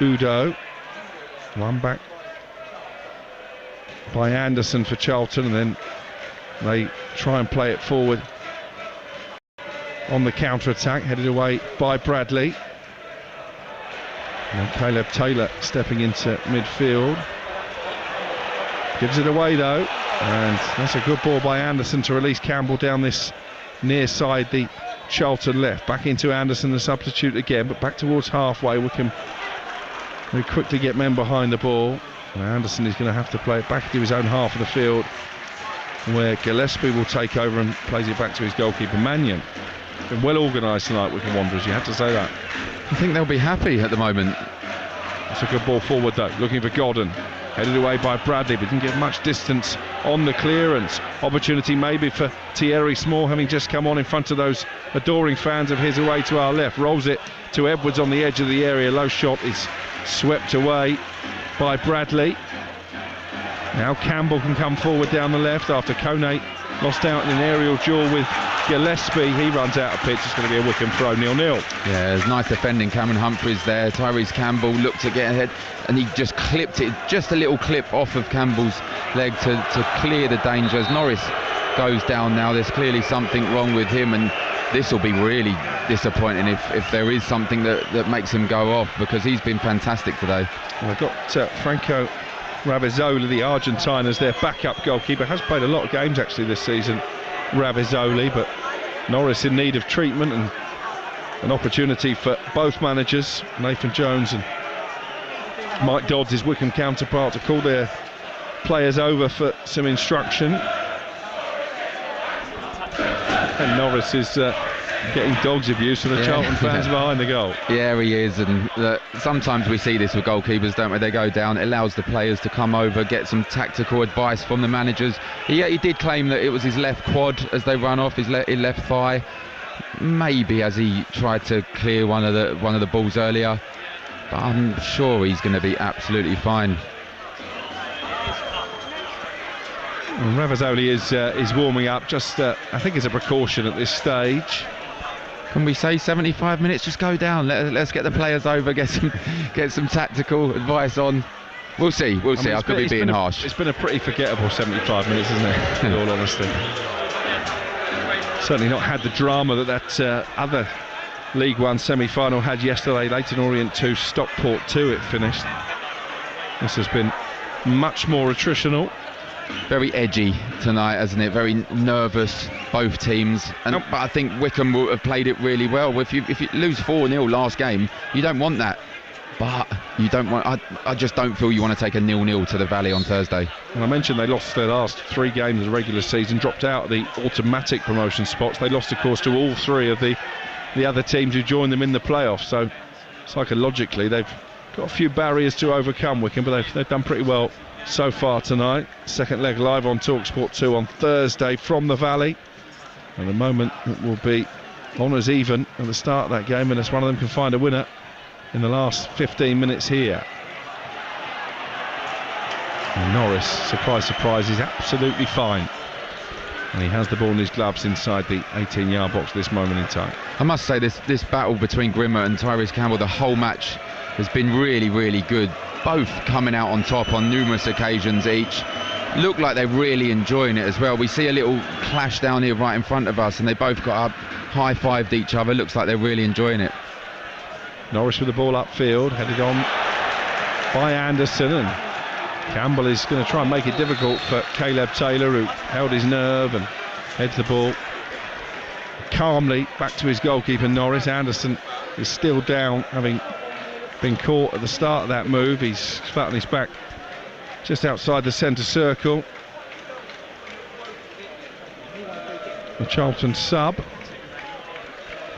Udo. One back by Anderson for Charlton, and then they try and play it forward on the counter-attack, headed away by Bradley. And Caleb Taylor stepping into midfield. Gives it away though, and that's a good ball by Anderson to release Campbell down this near side, the Charlton left. Back into Anderson, the substitute again, but back towards halfway. We can very quickly get men behind the ball. And Anderson is going to have to play it back into his own half of the field, where Gillespie will take over and plays it back to his goalkeeper Mannion. Been well organised tonight, Wycombe Wanderers, you have to say that. I think they'll be happy at the moment. It's a good ball forward though, looking for Godden. Headed away by Bradley, but didn't give much distance on the clearance. Opportunity maybe for Thierry Small, having just come on in front of those adoring fans of his away to our left. Rolls it to Edwards on the edge of the area. Low shot is swept away by Bradley. Now Campbell can come forward down the left after Kone lost out in an aerial duel with Gillespie. He runs out of pitch. It's going to be a Wycombe throw, 0-0. Yeah, there's nice defending. Cameron Humphreys there. Tyrese Campbell looked to get ahead and he just clipped it, just a little clip off of Campbell's leg to clear the danger. As Norris goes down now, there's clearly something wrong with him, and this will be really disappointing if there is something that makes him go off, because he's been fantastic today. Well, they've got Franco Ravizoli, the Argentine, as their backup goalkeeper. Has played a lot of games actually this season, Ravizoli, but Norris in need of treatment, and an opportunity for both managers, Nathan Jones and Mike Dodds, his Wycombe counterpart, to call their players over for some instruction. And Norris is getting dog's abuse from the Charlton fans behind the goal. Yeah, he is, and sometimes we see this with goalkeepers, don't we? They go down, it allows the players to come over, get some tactical advice from the managers. He did claim that it was his left quad as they run off, his left thigh. Maybe as he tried to clear one of the balls earlier, but I'm sure he's going to be absolutely fine. And Ravizoli is warming up, just I think as a precaution at this stage. Can we say 75 minutes? Just go down. Let's get the players over. Get some tactical advice on. We'll see. We'll see. I could be being harsh. It's been a pretty forgettable 75 minutes, isn't it? In all honesty. Certainly not had the drama that other League One semi-final had yesterday. Leyton Orient 2, Stockport 2. It finished. This has been much more attritional. Very edgy tonight, hasn't it? Very nervous, both teams. But I think Wycombe will have played it really well. If you lose 4-0 last game, you don't want that. But you don't want. I just don't feel you want to take a 0-0 to the Valley on Thursday. And I mentioned they lost their last 3 games of the regular season, dropped out of the automatic promotion spots. They lost, of course, to all 3 of the other teams who joined them in the playoffs. So psychologically, they've got a few barriers to overcome, Wycombe, but they've done pretty well so far tonight. Second leg live on TalkSport 2 on Thursday from the Valley. At the moment it will be honours even at the start of that game, unless one of them can find a winner in the last 15 minutes here. And Norris, surprise surprise, is absolutely fine, and he has the ball in his gloves inside the 18-yard box at this moment in time. I must say this battle between Grimmer and Tyrese Campbell, the whole match has been really, really good. Both coming out on top on numerous occasions each. Look like they're really enjoying it as well. We see a little clash down here right in front of us, and they both got up, high-fived each other. Looks like they're really enjoying it. Norris with the ball upfield, headed on by Anderson, and Campbell is going to try and make it difficult for Caleb Taylor, who held his nerve and heads the ball calmly back to his goalkeeper Norris. Anderson is still down, having been caught at the start of that move. He's flat on his back just outside the centre circle. The Charlton sub.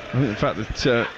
I think the fact that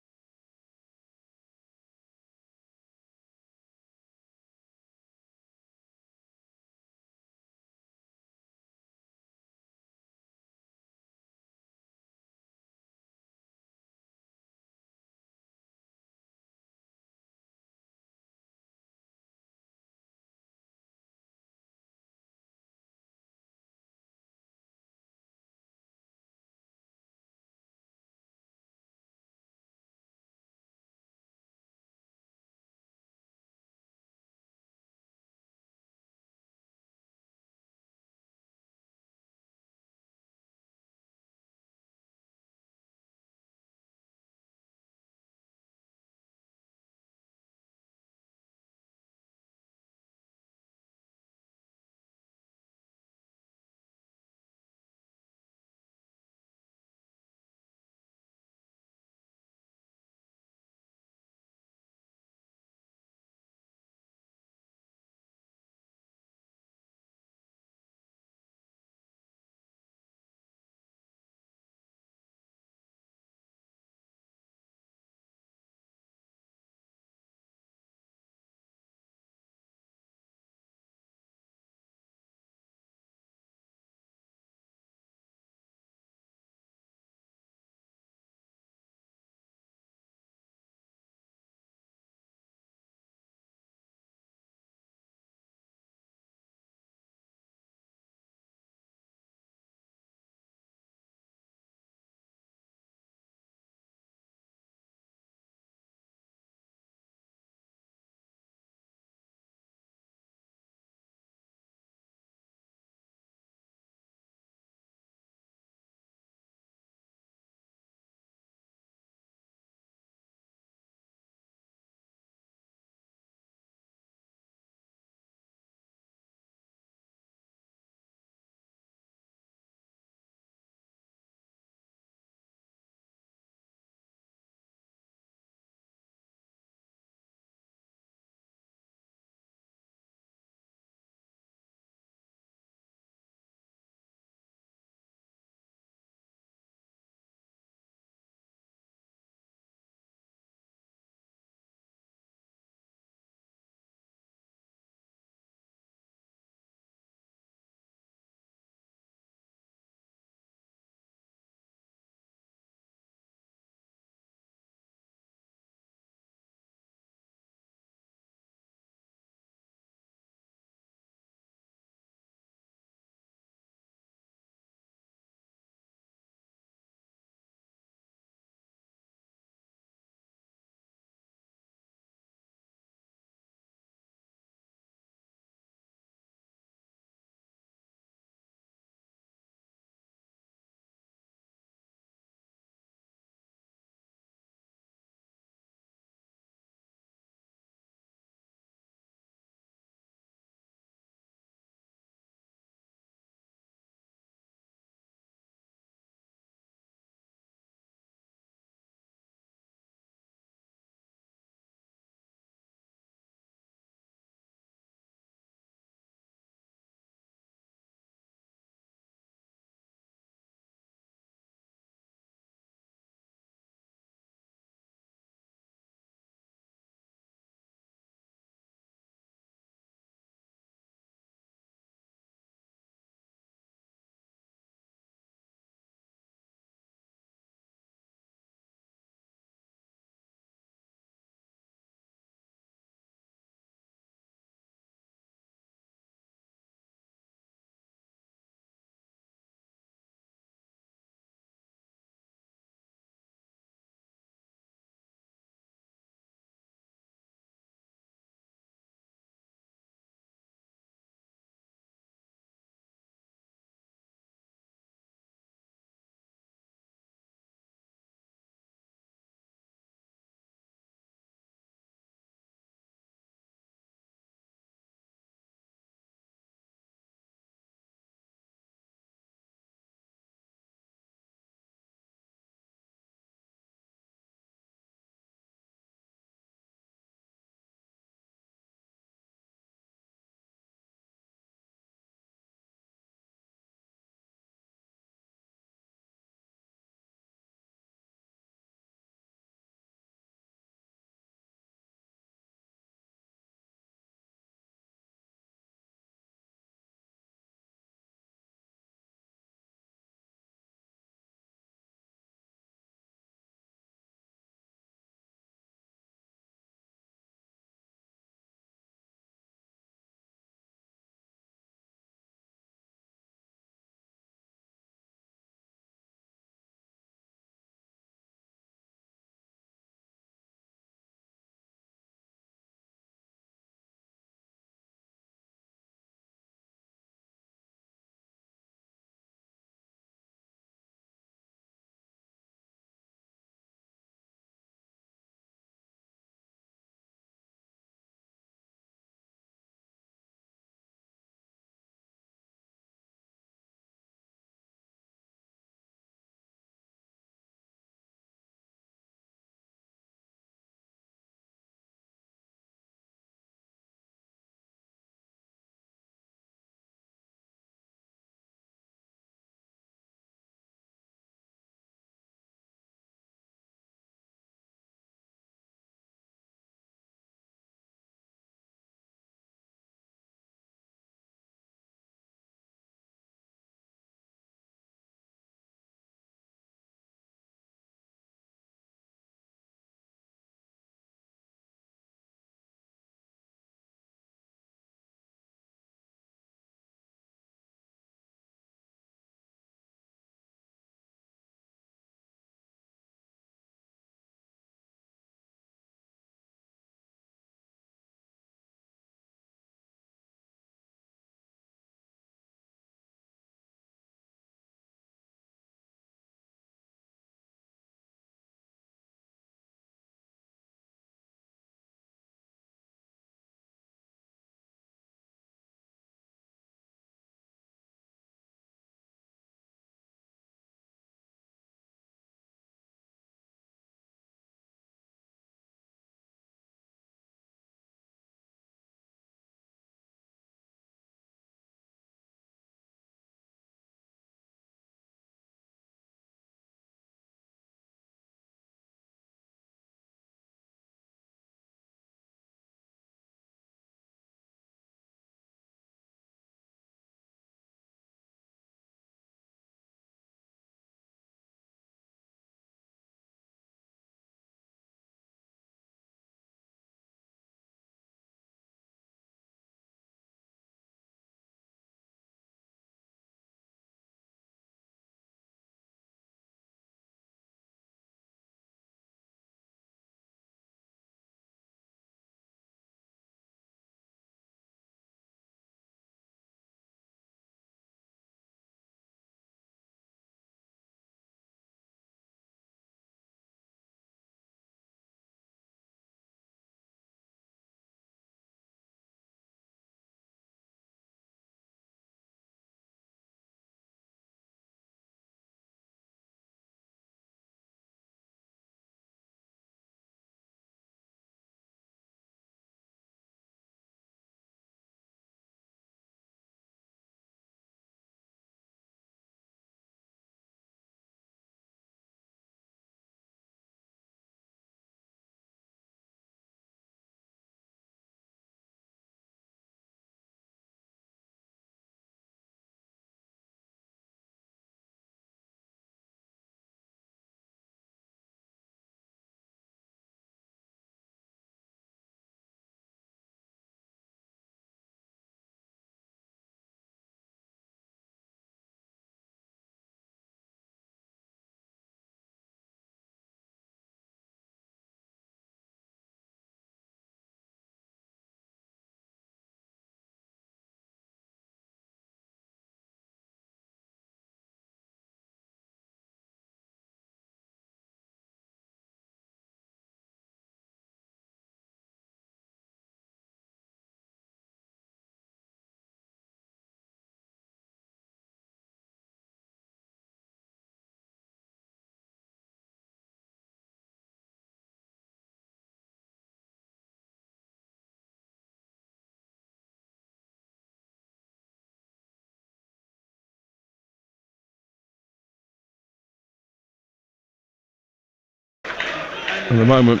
at the moment.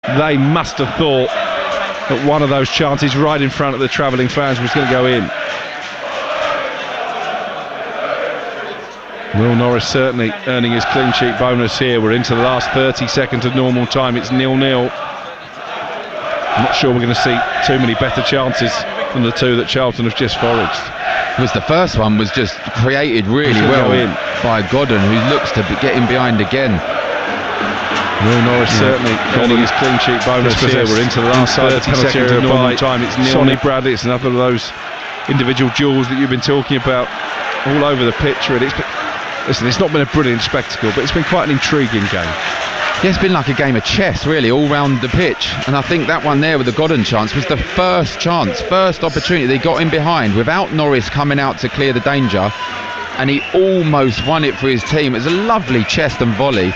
They must have thought that one of those chances right in front of the travelling fans was going to go in. Will Norris certainly earning his clean sheet bonus here. We're into the last 30 seconds of normal time. It's 0-0. I'm not sure we're going to see too many better chances than the two that Charlton have just foraged. The first one was just created really well by Godden, who looks to be getting behind again. Will Norris certainly earning his clean sheet bonus here. We're into the last 30 seconds of normal time. It's Sonny Bradley. It's another of those individual jewels that you've been talking about all over the pitch. Really, listen, it's not been a brilliant spectacle, but it's been quite an intriguing game. Yeah, it's been like a game of chess, really, all round the pitch. And I think that one there with the Godden chance was the first chance, first opportunity they got in behind without Norris coming out to clear the danger. And he almost won it for his team. It was a lovely chest and volley.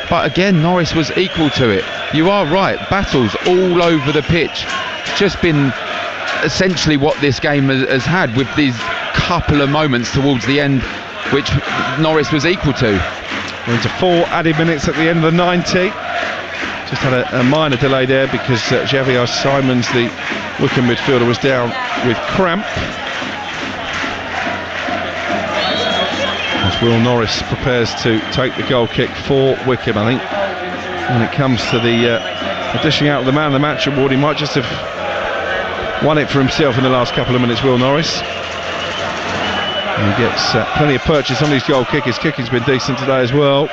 But again, Norris was equal to it. You are right, battles all over the pitch. It's just been essentially what this game has had, with these couple of moments towards the end which Norris was equal to. We're into 4 added minutes at the end of the 90. Just had a minor delay there because Javier Simons, the Wycombe midfielder, was down with cramp. As Will Norris prepares to take the goal kick for Wycombe. I think when it comes to the dishing out of the Man of the Match award, he might just have won it for himself in the last couple of minutes, Will Norris. And he gets plenty of purchase on his goal kick. His kicking's been decent today as well.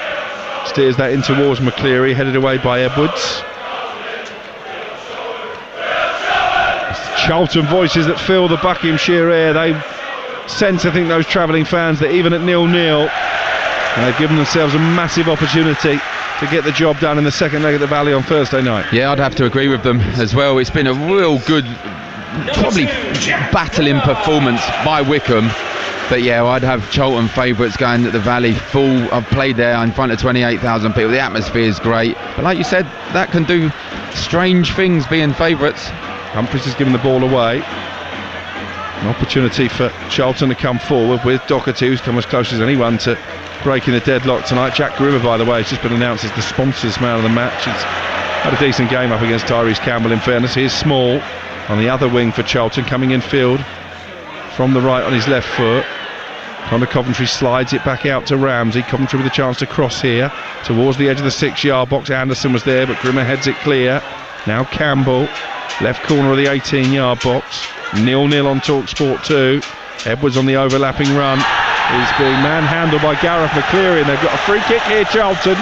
Steers that in towards McCleary, headed away by Edwards. It's the Charlton voices that fill the Buckinghamshire air. They sense, I think, those travelling fans, that even at 0-0, they've given themselves a massive opportunity to get the job done in the second leg of the Valley on Thursday night. Yeah, I'd have to agree with them as well. It's been a real good, probably battling performance by Wycombe. But yeah, I'd have Charlton favourites going at the Valley full. I've played there in front of 28,000 people. The atmosphere is great. But like you said, that can do strange things, being favourites. Humphries has given the ball away. An opportunity for Charlton to come forward with Doherty, who's come as close as anyone to breaking the deadlock tonight. Jack Grimmer, by the way, has just been announced as the sponsors man of the match. He's had a decent game up against Tyrese Campbell, in fairness. Here's Small on the other wing for Charlton, coming in field from the right on his left foot. Connor Coventry slides it back out to Ramsey. Coventry with a chance to cross here towards the edge of the 6-yard box. Anderson was there, but Grimmer heads it clear. Now Campbell, left corner of the 18-yard box. 0-0 on TalkSport 2. Edwards on the overlapping run. He's being manhandled by Gareth McCleary, and they've got a free kick here, Charlton,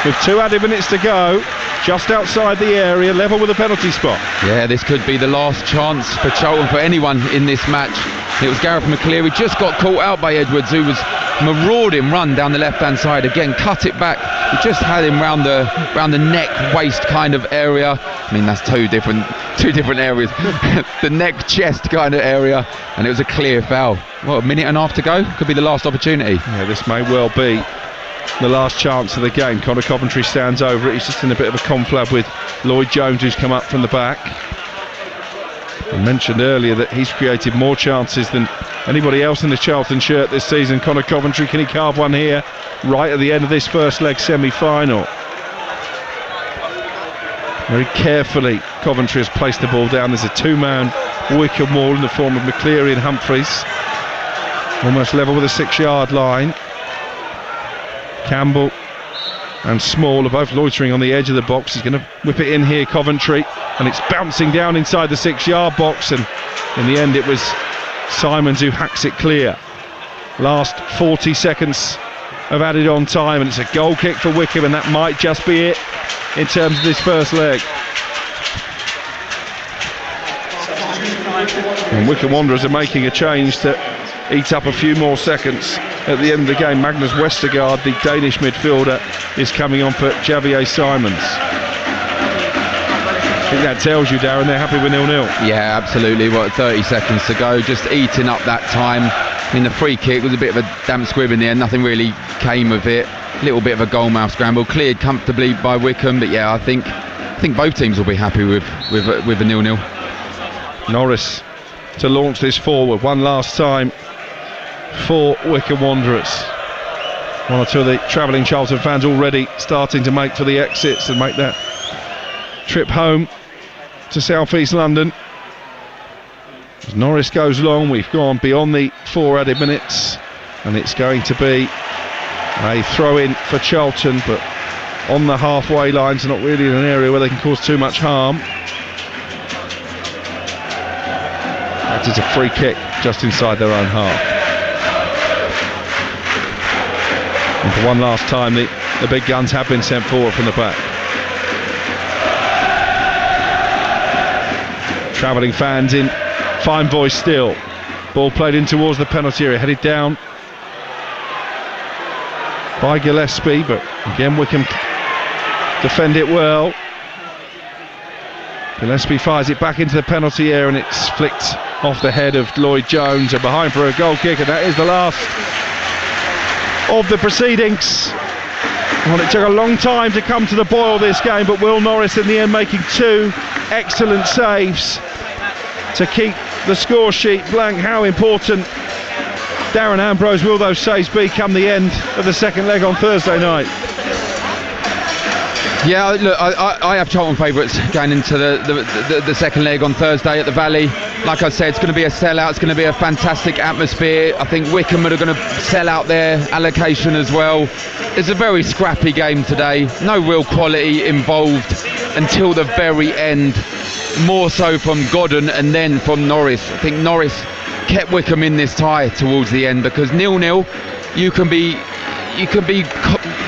with 2 added minutes to go, just outside the area, level with the penalty spot. Yeah, this could be the last chance for Charlton, for anyone in this match. It was Gareth McCleary, just got caught out by Edwards, who was marauding run down the left-hand side. Again, cut it back. He just had him round the neck, waist kind of area. I mean, that's two different areas. The neck, chest kind of area, and it was a clear foul. What, a minute and a half to go? Could be the last opportunity. Yeah, this may well be the last chance of the game. Connor Coventry stands over it. He's just in a bit of a conflab with Lloyd Jones, who's come up from the back. I mentioned earlier that he's created more chances than anybody else in the Charlton shirt this season. Connor Coventry, can he carve one here right at the end of this first leg semi-final? Very carefully Coventry has placed the ball down. There's a 2-man Wycombe wall in the form of McCleary and Humphries, almost level with the 6-yard line. Campbell and Small are both loitering on the edge of the box. He's going to whip it in here, Coventry, and it's bouncing down inside the 6-yard box, and in the end it was Simons who hacks it clear. Last 40 seconds of added on time, and it's a goal kick for Wycombe, and that might just be it in terms of this first leg. And Wycombe Wanderers are making a change to eat up a few more seconds at the end of the game. Magnus Westergaard, the Danish midfielder, is coming on for Javier Simons. I think that tells you, Darren, they're happy with 0-0. Yeah, absolutely. 30 seconds to go, just eating up that time. I mean, the free kick was a bit of a damp squib in the end. Nothing really came of it. A little bit of a goalmouth scramble, cleared comfortably by Wycombe. But yeah, I think both teams will be happy with a 0-0. Norris to launch this forward one last time for Wycombe Wanderers. One or two of the travelling Charlton fans already starting to make for the exits and make that trip home to South East London. As Norris goes long, we've gone beyond the 4 added minutes, and it's going to be a throw-in for Charlton, but on the halfway line, so not really in an area where they can cause too much harm. That is a free kick just inside their own half. And for one last time, the big guns have been sent forward from the back. Travelling fans in fine voice still. Ball played in towards the penalty area, headed down by Gillespie, but again Wycombe defend it well. Gillespie fires it back into the penalty area, and it's flicked off the head of Lloyd Jones, and behind for a goal kick, and that is the last of the proceedings. Well, it took a long time to come to the boil this game, but Will Norris in the end making 2 excellent saves to keep the score sheet blank. How important, Darren Ambrose, will those saves be come the end of the second leg on Thursday night? Yeah, look, I have Charlton favourites going into the second leg on Thursday at the Valley. Like I said, it's going to be a sellout. It's going to be a fantastic atmosphere. I think Wycombe are going to sell out their allocation as well. It's a very scrappy game today. No real quality involved until the very end. More so from Godden and then from Norris. I think Norris kept Wycombe in this tie towards the end, because 0-0, you can be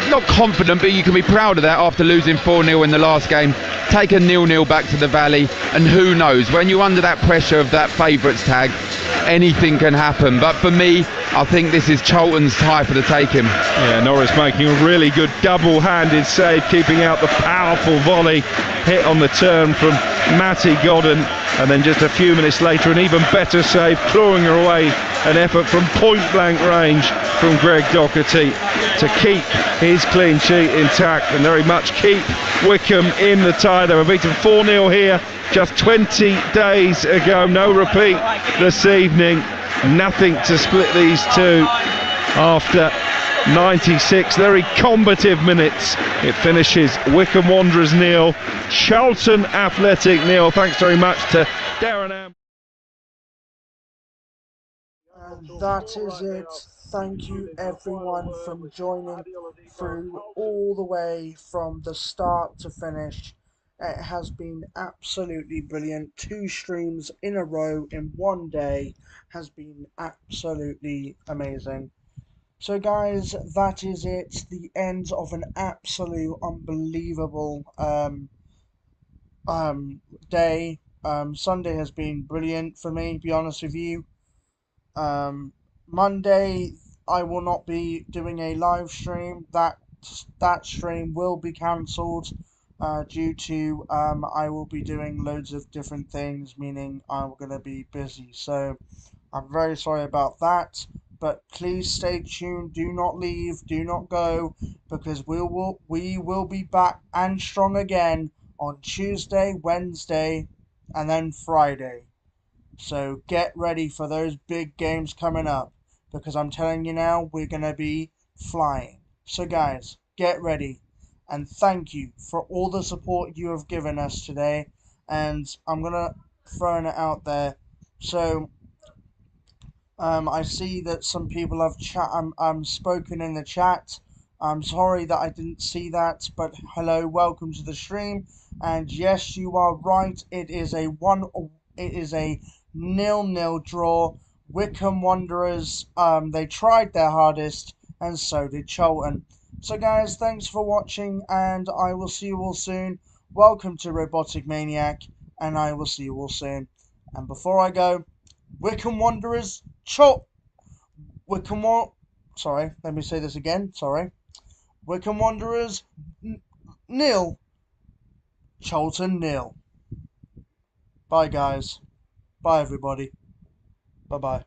not confident, but you can be proud of that after losing 4-0 in the last game. Take a 0-0 back to the Valley, and who knows, when you're under that pressure of that favourites tag, anything can happen. But for me, I think this is Charlton's tie for the taking. Yeah, Norris making a really good double-handed save, keeping out the powerful volley hit on the turn from Matty Godden, and then just a few minutes later an even better save, clawing away an effort from point-blank range from Greg Doherty to keep his clean sheet intact and very much keep Wycombe in the tie. They were beaten 4-0 here just 20 days ago. No repeat this evening. Nothing to split these two after 96 very combative minutes. It finishes Wycombe Wanderers 0, Charlton Athletic 0. Thanks very much to Darren Am. And that is it. Thank you everyone from joining through all the way from the start to finish. It has been absolutely brilliant. 2 streams in a row in one day has been absolutely amazing. So guys, that is it. The end of an absolute unbelievable day. Sunday has been brilliant for me, to be honest with you. Monday I will not be doing a live stream. That stream will be cancelled due to I will be doing loads of different things, meaning I'm going to be busy. So I'm very sorry about that. But please stay tuned. Do not leave. Do not go, because we will be back and strong again on Tuesday, Wednesday, and then Friday. So get ready for those big games coming up, because I'm telling you now, we're going to be flying. So guys, get ready. And thank you for all the support you have given us today. And I'm going to throw it out there. So I see that some people have spoken in the chat. I'm sorry that I didn't see that, but hello, welcome to the stream. And yes, you are right. It is a 0-0 draw. Wycombe Wanderers, they tried their hardest, and so did Charlton. So guys, thanks for watching, and I will see you all soon. Welcome to Robotic Maniac, and I will see you all soon. And before I go, Wycombe Wanderers, sorry, let me say this again, sorry. Wycombe Wanderers 0, Charlton 0. Bye guys. Bye everybody. Bye bye.